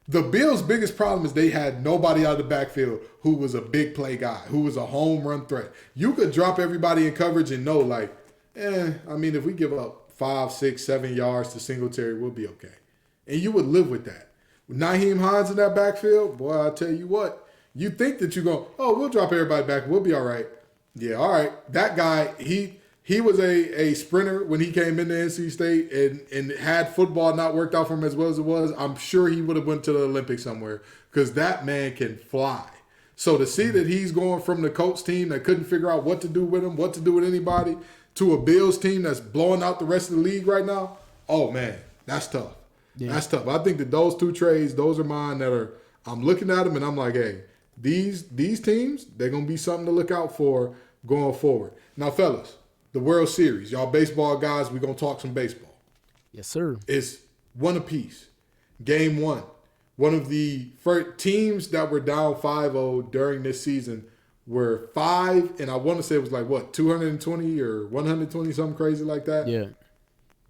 B: The Bills' biggest problem is they had nobody out of the backfield who was a big play guy, who was a home run threat. You could drop everybody in coverage and know, like, if we give up 5, 6, 7 yards to Singletary, we'll be okay. And you would live with that. With Nyheim Hines in that backfield, boy, I tell you what, you think that you're going, we'll drop everybody back, we'll be all right. Yeah, all right. That guy, he was a sprinter when he came into NC State, and had football not worked out for him as well as it was, I'm sure he would have went to the Olympics somewhere, because that man can fly. So to see that he's going from the Colts team that couldn't figure out what to do with him, what to do with anybody, to a Bills team that's blowing out the rest of the league right now, oh man, that's tough. Yeah. That's tough. I think that those 2 trades, those are mine I'm looking at them and I'm like, hey, these teams, they're going to be something to look out for going forward. Now, fellas, the World Series, y'all baseball guys, we're going to talk some baseball.
A: Yes, sir.
B: It's one apiece. Game 1. One of the first teams that were down 5-0 during this season were 5, and I want to say it was like, 220 or 120, something crazy like that?
A: Yeah.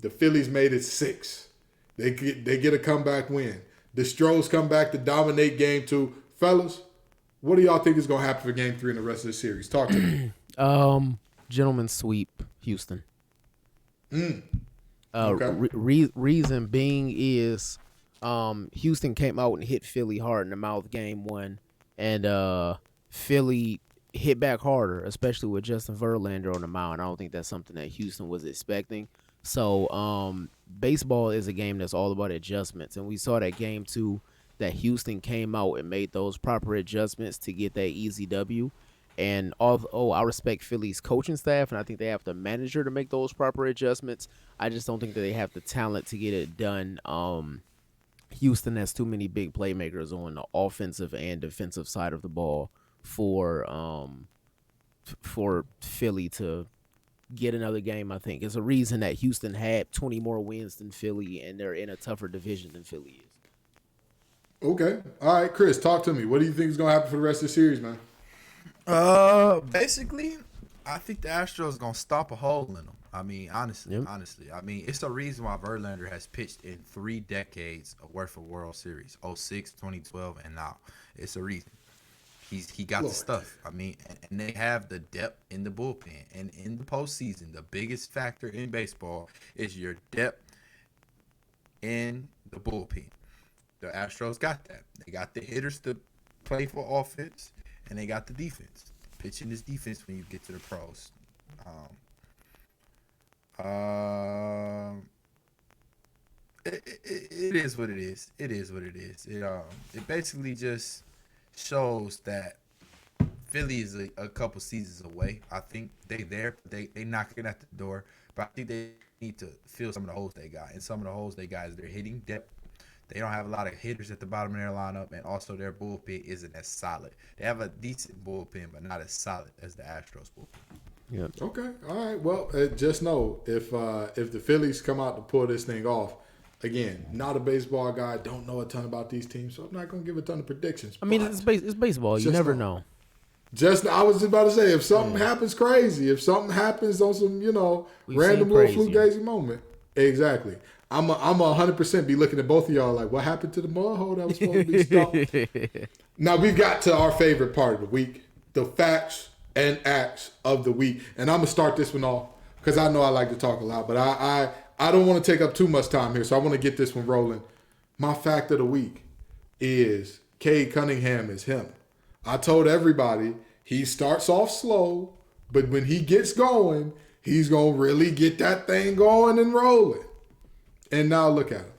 B: The Phillies made it 6. They get a comeback win. The Stros come back to dominate Game 2. Fellas, what do y'all think is going to happen for Game 3 and the rest of the series? Talk to me.
A: Gentlemen sweep Houston.
B: Okay.
A: Reason being is Houston came out and hit Philly hard in the mouth game one, and Philly hit back harder, especially with Justin Verlander on the mound. I don't think that's something that Houston was expecting. So baseball is a game that's all about adjustments, and we saw that game too, that Houston came out and made those proper adjustments to get that easy W. And although I respect Philly's coaching staff, and I think they have the manager to make those proper adjustments, I just don't think that they have the talent to get it done. Houston has too many big playmakers on the offensive and defensive side of the ball for Philly to get another game. I think it's a reason that Houston had 20 more wins than Philly, and they're in a tougher division than Philly is.
B: Okay. All right, Chris, talk to me. What do you think is going to happen for the rest of the series, man?
C: Basically, I think the Astros gonna stop a hole in them. I mean, honestly, I mean, it's the reason why Verlander has pitched in 3 decades of worth of World Series, 06, 2012, and now. It's a reason. He got the stuff. I mean, and they have the depth in the bullpen. And in the postseason, the biggest factor in baseball is your depth in the bullpen. The Astros got that. They got the hitters to play for offense, and they got the defense. Pitching is defense when you get to the pros. It is what it is. It is what it is. It basically just shows that Philly is a couple seasons away. I think they knocking at the door, but I think they need to fill some of the holes they got. And some of the holes they got is their hitting depth. They don't have a lot of hitters at the bottom of their lineup, and also their bullpen isn't as solid. They have a decent bullpen, but not as solid as the Astros bullpen.
A: Yeah.
B: Okay. All right. Well, just know if the Phillies come out to pull this thing off, again, not a baseball guy, don't know a ton about these teams, so I'm not going to give a ton of predictions.
A: I mean, it's baseball. You never know.
B: I was just about to say, if something happens crazy, if something happens on some, random little fugazi moment, exactly. I'm a 100% be looking at both of y'all like, what happened to the mud hole that was supposed to be stopped? Now we've got to our favorite part of the week, the facts and acts of the week, and I'm gonna start this one off because I know I like to talk a lot, but I don't want to take up too much time here, so I want to get this one rolling. My fact of the week is Cade Cunningham is him. I told everybody he starts off slow, but when he gets going, he's gonna really get that thing going and rolling. And now look at him.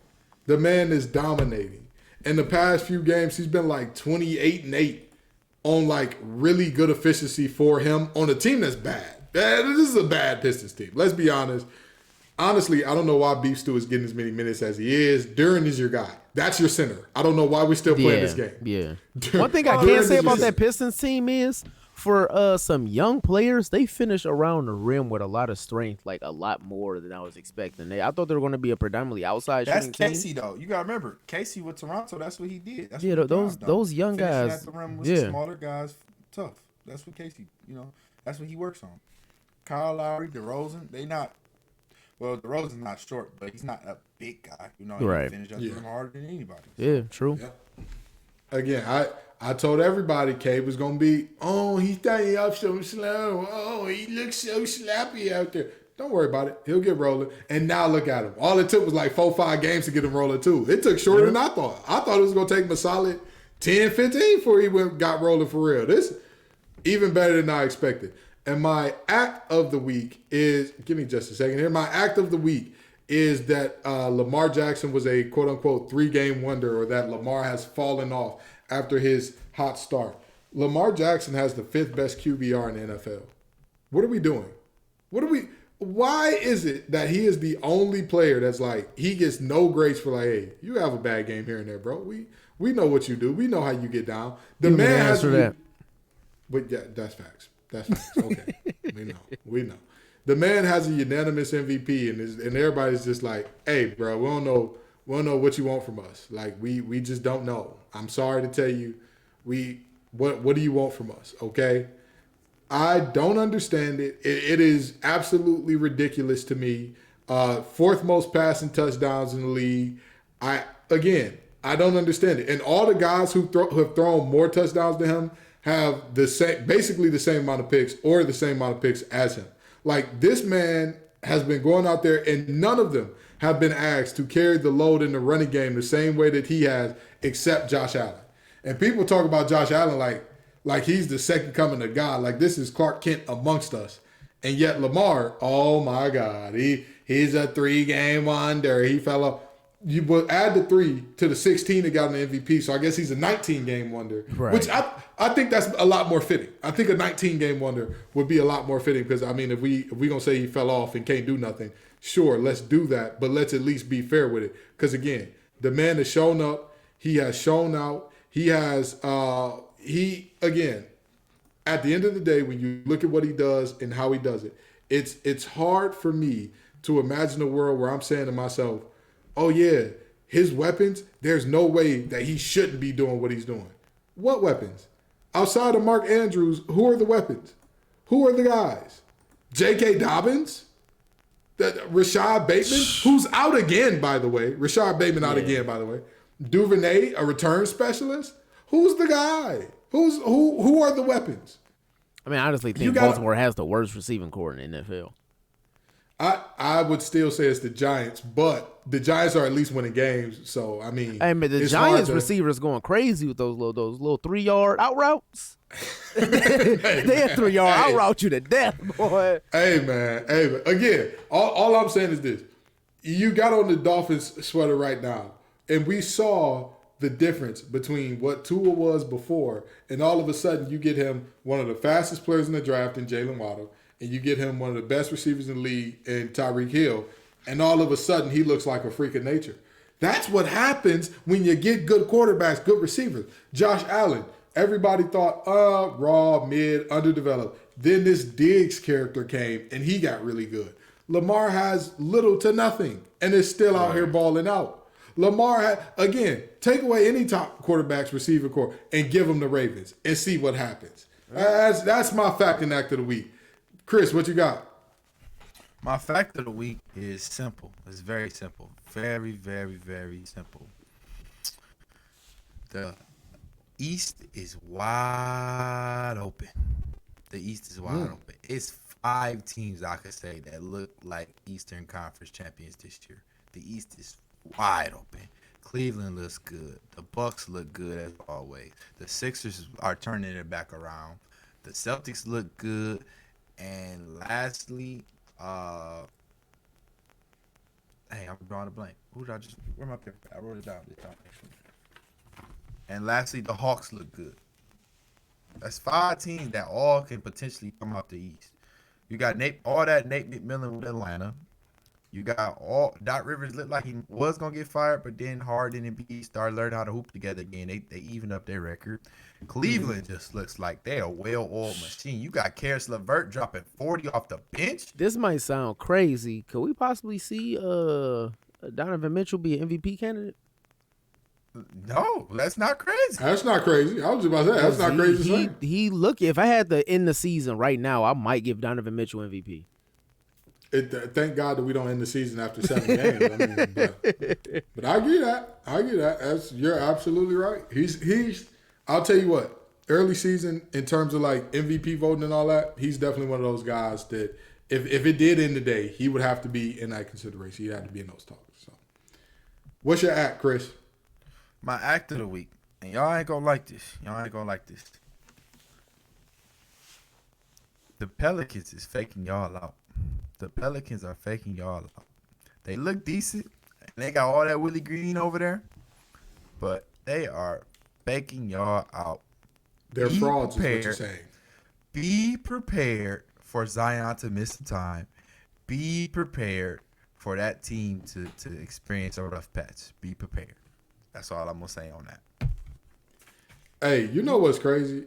B: The man is dominating. In the past few games, he's been like 28-8 on like really good efficiency for him on a team that's bad. This is a bad Pistons team. Let's be honest. Honestly, I don't know why Beef Stew is getting as many minutes as he is. Duren is your guy. That's your center. I don't know why we're still playing this game.
A: Yeah. One thing I can say about that Pistons team is for some young players, they finish around the rim with a lot of strength, like a lot more than I was expecting. I thought they were going to be a predominantly outside shooting team.
C: That's Casey, though. You got to remember, Casey with Toronto, that's what he did. That's
A: those young guys.
C: At the rim with smaller guys, tough. That's what Casey, that's what he works on. Kyle Lowry, DeRozan, they not. Well, DeRozan's not short, but he's not a big guy. He can finish up the rim harder than anybody. So.
A: Yeah, true.
B: Yeah. Again, I told everybody Cade was going to be, he's starting up so slow. Oh, he looks so sloppy out there. Don't worry about it. He'll get rolling. And now look at him. All it took was like 4-5 games to get him rolling, too. It took shorter than I thought. I thought it was going to take him a solid 10-15 before he got rolling for real. This even better than I expected. And my act of the week is, give me just a second here. My act of the week is that Lamar Jackson was a quote-unquote 3-game wonder, or that Lamar has fallen off after his hot start. Lamar Jackson has the 5th best QBR in the NFL. What are we doing? Why is it that he is the only player that's like, he gets no grace for like, hey, you have a bad game here and there, bro. We know what you do. We know how you get down. The man has that. But yeah, that's facts. That's facts. Okay. We know. The man has a unanimous MVP, and everybody's just like, hey, bro, we don't know what you want from us. Like, we just don't know. I'm sorry to tell you, what do you want from us? Okay. I don't understand it. It is absolutely ridiculous to me. 4th most passing touchdowns in the league. I don't understand it. And all the guys who have thrown more touchdowns than him have basically the same amount of picks or the same amount of picks as him. Like, this man has been going out there, and none of them have been asked to carry the load in the running game the same way that he has, except Josh Allen. And people talk about Josh Allen like he's the second coming of God, like this is Clark Kent amongst us. And yet Lamar, oh my God, he's a 3-game wonder. He fell off. You would add the 3 to the 16 that got an MVP, so I guess he's a 19-game wonder,
A: right.
B: Which I think that's a lot more fitting. I think a 19-game wonder would be a lot more fitting because, I mean, if we gonna say he fell off and can't do nothing, sure, let's do that, but let's at least be fair with it. Because, again, the man has shown up. He has shown out. He has again, at the end of the day, when you look at what he does and how he does it, it's hard for me to imagine a world where I'm saying to myself, oh, yeah, his weapons, there's no way that he shouldn't be doing what he's doing. What weapons? Outside of Mark Andrews, who are the weapons? Who are the guys? J.K. Dobbins? Rashad Bateman, who's out again, by the way. Rashad Bateman out again, by the way. Duvernay, a return specialist? Who's the guy? Who are the weapons?
A: I mean, I honestly think Baltimore has the worst receiving core in the NFL.
B: I would still say it's the Giants, but the Giants are at least winning games. So I mean,
A: hey man, the Giants receivers going crazy with those little 3-yard out routes. They 3-yard out route you to death, boy.
B: Hey man, again, all I'm saying is this: you got on the Dolphins sweater right now, and we saw the difference between what Tua was before, and all of a sudden you get him one of the fastest players in the draft in Jalen Waddle. And you get him one of the best receivers in the league in Tyreek Hill, and all of a sudden he looks like a freak of nature. That's what happens when you get good quarterbacks, good receivers. Josh Allen, everybody thought, raw, mid, underdeveloped. Then this Diggs character came, and he got really good. Lamar has little to nothing, and is still out here balling out. Lamar, again, take away any top quarterback's receiver core and give them the Ravens and see what happens. That's my fact and act of the week. Chris, what you got?
C: My fact of the week is simple. It's very simple. Very, very, very simple. The East is wide open. The East is wide open. It's 5 teams I could say that look like Eastern Conference champions this year. The East is wide open. Cleveland looks good. The Bucks look good as always. The Sixers are turning it back around. The Celtics look good. And lastly, hey, I'm drawing a blank. Where my paper? I wrote it down this time. And lastly, the Hawks look good. That's 5 teams that all can potentially come out the East. You got Nate McMillan with Atlanta. You got Doc Rivers looked like he was gonna get fired, but then Harden and B started learning how to hoop together again. They even up their record. Cleveland just looks like they're a well-oiled machine. You got Karis LeVert dropping 40 off the bench.
A: This might sound crazy. Could we possibly see Donovan Mitchell be an MVP candidate?
C: No, that's not crazy.
B: That's not crazy. I was just about to say that's not crazy.
A: He look. If I had to end the season right now, I might give Donovan Mitchell MVP.
B: Thank God that we don't end the season after 7 games. I mean, but I get that. You're absolutely right. He's. I'll tell you what. Early season in terms of like MVP voting and all that, he's definitely one of those guys that if it did end the day, he would have to be in that consideration. He'd have to be in those talks. So, what's your act, Chris?
C: My act of the week, and y'all ain't gonna like this. The Pelicans is faking y'all out. The Pelicans are faking y'all out. They look decent, and they got all that Willie Green over there, but they are faking y'all out.
B: They're frauds, is what you're saying.
C: Be prepared for Zion to miss some time. Be prepared for that team to experience a rough patch. Be prepared. That's all I'm going to say on that.
B: Hey, you know what's crazy?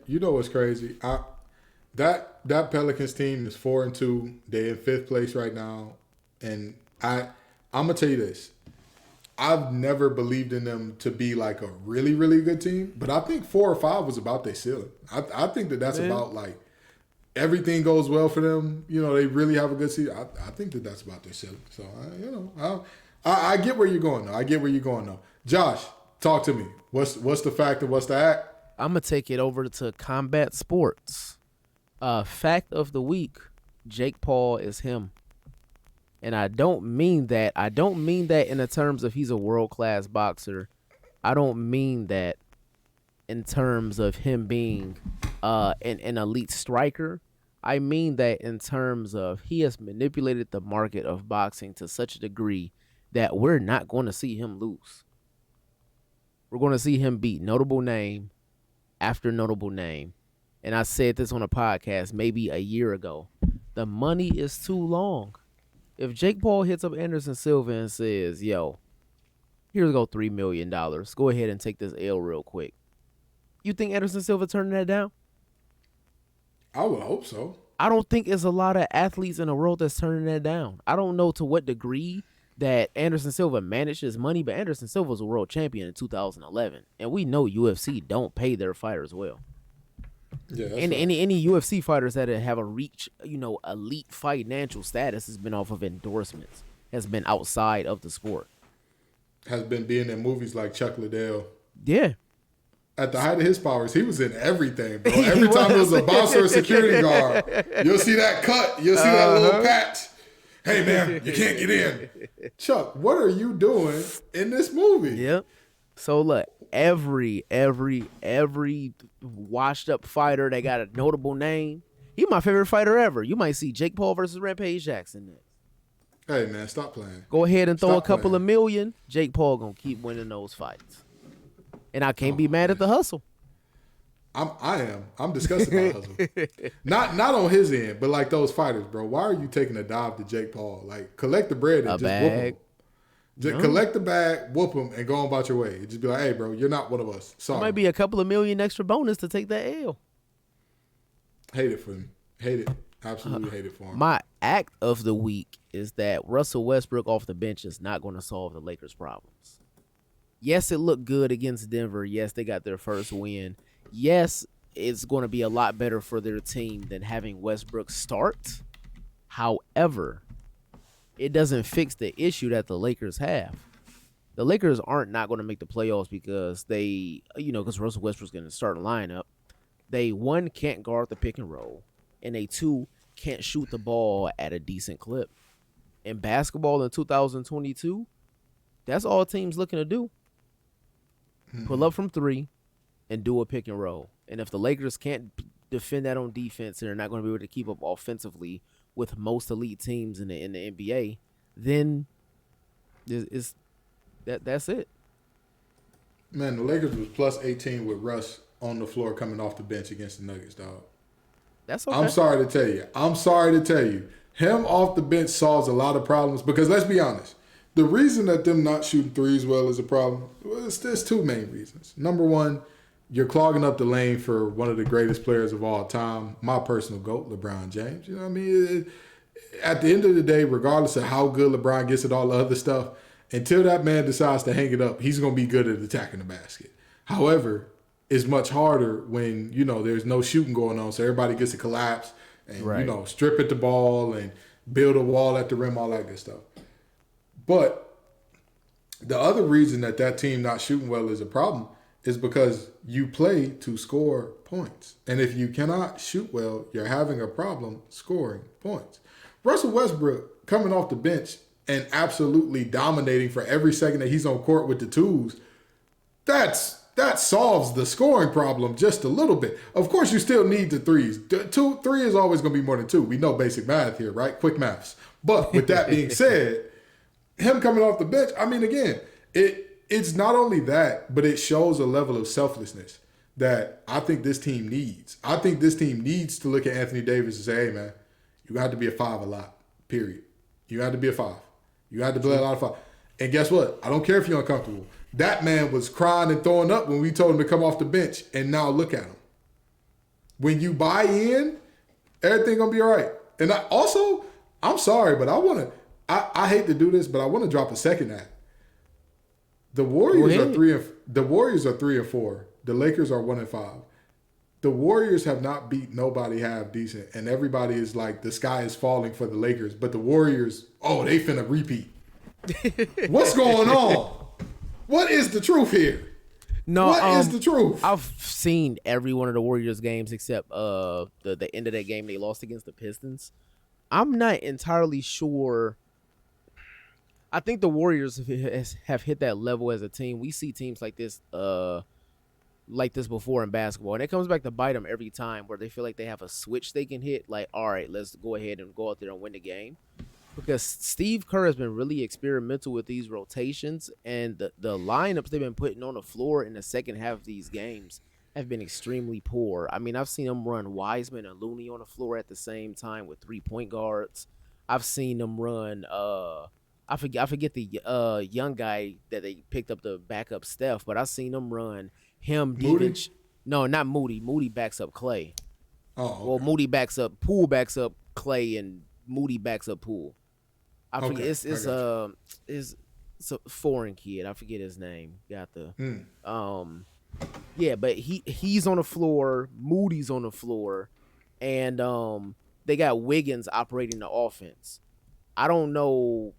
B: That Pelicans team is 4-2. They're in 5th place right now. And I'm going to tell you this. I've never believed in them to be like a really, really good team. But I think 4 or 5 was about their ceiling. I think that's about like everything goes well for them. You know, they really have a good season. I think that's about their ceiling. So, I get where you're going, though. Josh, talk to me. What's the fact and what's the act?
A: I'm going to take it over to Combat Sports. Fact of the week, Jake Paul is him. And I don't mean that. I don't mean that in the terms of he's a world-class boxer. I don't mean that in terms of him being an elite striker. I mean that in terms of he has manipulated the market of boxing to such a degree that we're not going to see him lose. We're going to see him beat notable name after notable name. And I said this on a podcast maybe a year ago. The money is too long. If Jake Paul hits up Anderson Silva and says, yo, here's go $3 million. Go ahead and take this L real quick. You think Anderson Silva turning that down?
B: I would hope so.
A: I don't think there's a lot of athletes in the world that's turning that down. I don't know to what degree that Anderson Silva managed his money, but Anderson Silva was a world champion in 2011. And we know UFC don't pay their fighters well.
B: Yeah,
A: And any UFC fighters that have a reach, elite financial status has been off of endorsements, has been outside of the sport.
B: has been being in movies like Chuck Liddell.
A: Yeah.
B: At the height of his powers, he was in everything, bro. Every time there was a bouncer or security guard, you'll see that cut. You'll see that little patch. Hey, man, you can't get in. Chuck, what are you doing in this movie?
A: Yep. So look, every washed up fighter that got a notable name, he my favorite fighter ever. You might see Jake Paul versus Rampage Jackson next.
B: Hey, man, stop playing.
A: Go ahead and throw
B: Stop
A: a couple
B: playing.
A: of million. Jake Paul gonna keep winning those fights. And I can't be mad at the hustle.
B: I'm disgusted by hustle. Not on his end, but like those fighters, bro. Why are you taking a dive to Jake Paul? Like, collect the bread and
A: A
B: just
A: bag.
B: whoop him. Just collect the bag, whoop him, and go on about your way. Just be like, hey, bro, you're not one of us. Sorry.
A: Might be a couple of million extra bonus to take that L.
B: Hate it for him. Hate it. Absolutely hate it for him.
A: My act of the week is that Russell Westbrook off the bench is not going to solve the Lakers' problems. Yes, it looked good against Denver. Yes, they got their first win. Yes, it's going to be a lot better for their team than having Westbrook start. However, it doesn't fix the issue that the Lakers have. The Lakers aren't not going to make the playoffs because because Russell Westbrook's going to start a lineup. They, one, can't guard the pick and roll, and they, two, can't shoot the ball at a decent clip. In basketball in 2022, that's all teams looking to do. Pull up from three and do a pick and roll. And if the Lakers can't defend that on defense and they're not going to be able to keep up offensively with most elite teams in the NBA, then that's it.
B: Man, the Lakers was plus 18 with Russ on the floor coming off the bench against the Nuggets, dog.
A: That's okay.
B: I'm sorry to tell you. Him off the bench solves a lot of problems because let's be honest. The reason that them not shooting threes well is a problem. Well, there's two main reasons. Number one, you're clogging up the lane for one of the greatest players of all time, my personal GOAT, LeBron James. You know what I mean? At the end of the day, regardless of how good LeBron gets at all the other stuff, until that man decides to hang it up, he's going to be good at attacking the basket. However, it's much harder when, there's no shooting going on, so everybody gets to collapse and,
A: Right.
B: strip at the ball and build a wall at the rim, all that good stuff. But the other reason that team not shooting well is a problem is because you play to score points. And if you cannot shoot well, you're having a problem scoring points. Russell Westbrook coming off the bench and absolutely dominating for every second that he's on court with the twos, that solves the scoring problem just a little bit. Of course, you still need the threes. Three is always going to be more than two. We know basic math here, right? Quick maths. But with that being said, him coming off the bench, I mean, again, it's not only that, but it shows a level of selflessness that I think this team needs. I think this team needs to look at Anthony Davis and say, hey, man, you got to be a 5 a lot, period. You got to be a 5. You got to play a lot of 5. And guess what? I don't care if you're uncomfortable. That man was crying and throwing up when we told him to come off the bench, and now look at him. When you buy in, everything going to be all right. And I'm sorry, but I hate to do this, but I want to drop a second act. The Warriors are 3 and 4. The Lakers are 1 and 5. The Warriors have not beat nobody half decent, and everybody is like the sky is falling for the Lakers. But the Warriors, they finna repeat. What's going on? What is the truth here?
A: No,
B: What is the truth?
A: I've seen every one of the Warriors games except the end of that game they lost against the Pistons. I'm not entirely sure I think the Warriors have hit that level as a team. We see teams like this before in basketball, and it comes back to bite them every time, where they feel like they have a switch they can hit. Like, all right, let's go ahead and go out there and win the game. Because Steve Kerr has been really experimental with these rotations, and the lineups they've been putting on the floor in the second half of these games have been extremely poor. I mean, I've seen them run Wiseman and Looney on the floor at the same time with 3-point guards. I've seen them run I forget the young guy that they picked up the backup Steph, but I've seen them run him.
B: Moody?
A: No, not Moody. Moody backs up Clay.
B: Oh, okay.
A: Well, Poole backs up Clay, and Moody backs up Poole. I forget.
B: Okay,
A: It's a foreign kid. I forget his name. Got the yeah, but he's on the floor. Moody's on the floor, and they got Wiggins operating the offense. I don't know,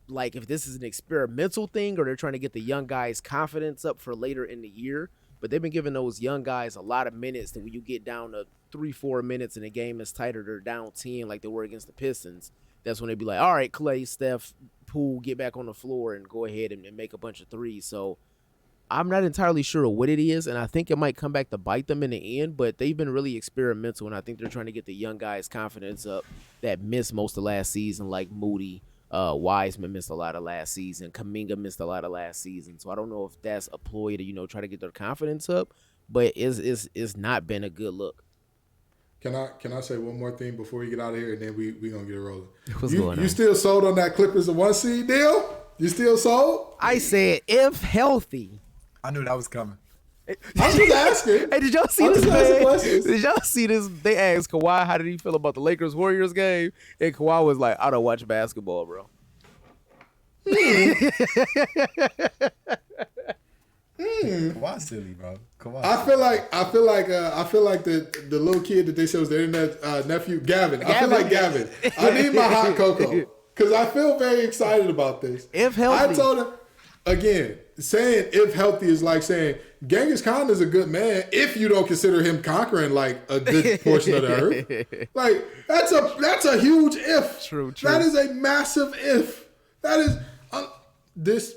A: like, if this is an experimental thing or they're trying to get the young guys' confidence up for later in the year. But they've been giving those young guys a lot of minutes. That when you get down to 3-4 minutes and the game is tighter, they're down 10 like they were against the Pistons. That's when they'd be like, all right, Clay, Steph, Poole, get back on the floor and go ahead and make a bunch of threes. So I'm not entirely sure what it is, and I think it might come back to bite them in the end, but they've been really experimental, and I think they're trying to get the young guys' confidence up that missed most of last season, like Moody. Wiseman missed a lot of last season. Kuminga missed a lot of last season. So I don't know if that's a ploy to, try to get their confidence up, but it's not been a good look.
B: Can I say one more thing before we get out of here, and then we gonna get it rolling?
A: What's going on?
B: You still sold on that Clippers of 1 seed deal? You still sold?
A: I said if healthy.
D: I knew that was coming.
B: I'm just asking.
A: Hey, did y'all see
B: I'm
A: this,
B: just asking
A: man?
B: questions.
A: Did y'all see this? They asked Kawhi how did he feel about the Lakers-Warriors game, and Kawhi was like, I don't watch basketball, bro.
D: Kawhi's silly, bro. Kawhi.
B: I feel like the little kid that they said was their nephew, Gavin. I feel like Gavin. I need my hot cocoa because I feel very excited about this.
A: If healthy.
B: I told him again, saying if healthy is like saying Genghis Khan is a good man if you don't consider him conquering like a good portion of the earth. Like that's a huge if.
A: True.
B: That is a massive if. That is this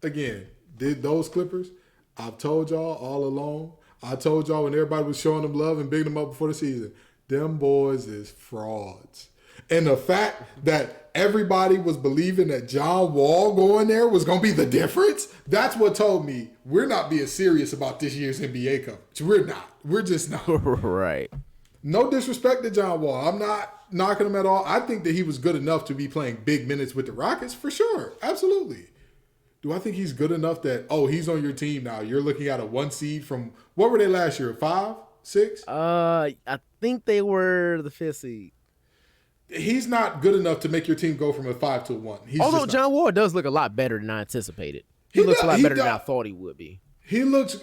B: again. Those Clippers. I've told y'all all along. I told y'all when everybody was showing them love and bigging them up before the season. Them boys is frauds. And the fact that everybody was believing that John Wall going there was going to be the difference, that's what told me we're not being serious about this year's NBA coverage. We're not. We're just not.
A: Right.
B: No disrespect to John Wall. I'm not knocking him at all. I think that he was good enough to be playing big minutes with the Rockets for sure. Absolutely. Do I think he's good enough that, he's on your team now? You're looking at a 1 seed from, what were they last year? 5, 6?
A: I think they were the 5th seed.
B: He's not good enough to make your team go from a 5 to a 1.
A: Although John Wall does look a lot better than I anticipated. He looks a lot better than I thought he would be.
B: He looks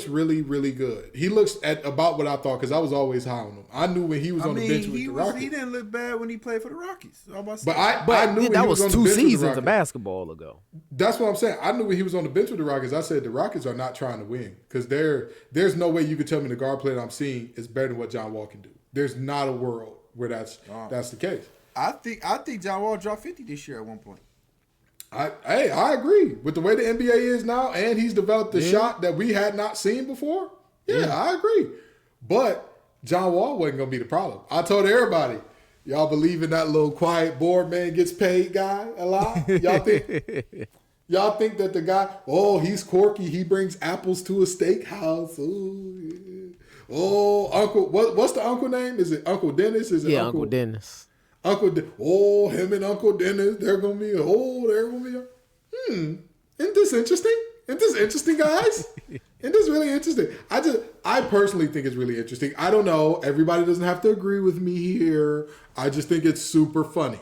B: really, really good. He looks at about what I thought because I was always high on him. I knew when he was on the bench with the Rockets.
D: He didn't look bad when he played for the Rockies. I
B: knew when
A: that
B: he
A: was
B: on the
A: 2
B: bench
A: seasons
B: with the
A: of basketball ago.
B: That's what I'm saying. I knew when he was on the bench with the Rockets. I said the Rockets are not trying to win because there's no way you could tell me the guard play that I'm seeing is better than what John Wall can do. There's not a world where that's the case.
D: I think John Wall dropped 50 this year at one point.
B: I agree with the way the NBA is now, and he's developed a shot that we had not seen before. Yeah, I agree. But John Wall wasn't gonna be the problem. I told everybody, y'all believe in that little quiet board man gets paid guy a lot. Y'all think that the guy, he's quirky. He brings apples to a steakhouse. Ooh, yeah. Uncle, what's the uncle name? Is it Uncle Dennis? Is it
A: Uncle Dennis.
B: Him and Uncle Dennis, isn't this interesting? Isn't this interesting, guys? Isn't this really interesting? I personally think it's really interesting. I don't know. Everybody doesn't have to agree with me here. I just think it's super funny.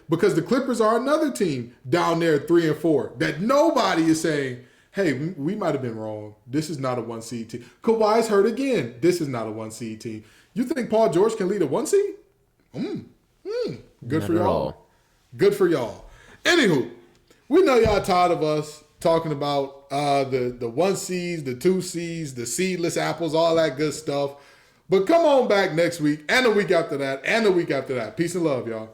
B: Because the Clippers are another team down there 3 and 4 that nobody is saying, hey, we might have been wrong. This is not a 1 seed team. Kawhi's hurt again. This is not a 1 seed team. You think Paul George can lead a 1 seed? Good for y'all. Good for y'all. Anywho, we know y'all tired of us talking about the 1 seeds, the 2 seeds, the seedless apples, all that good stuff. But come on back next week and the week after that and the week after that. Peace and love, y'all.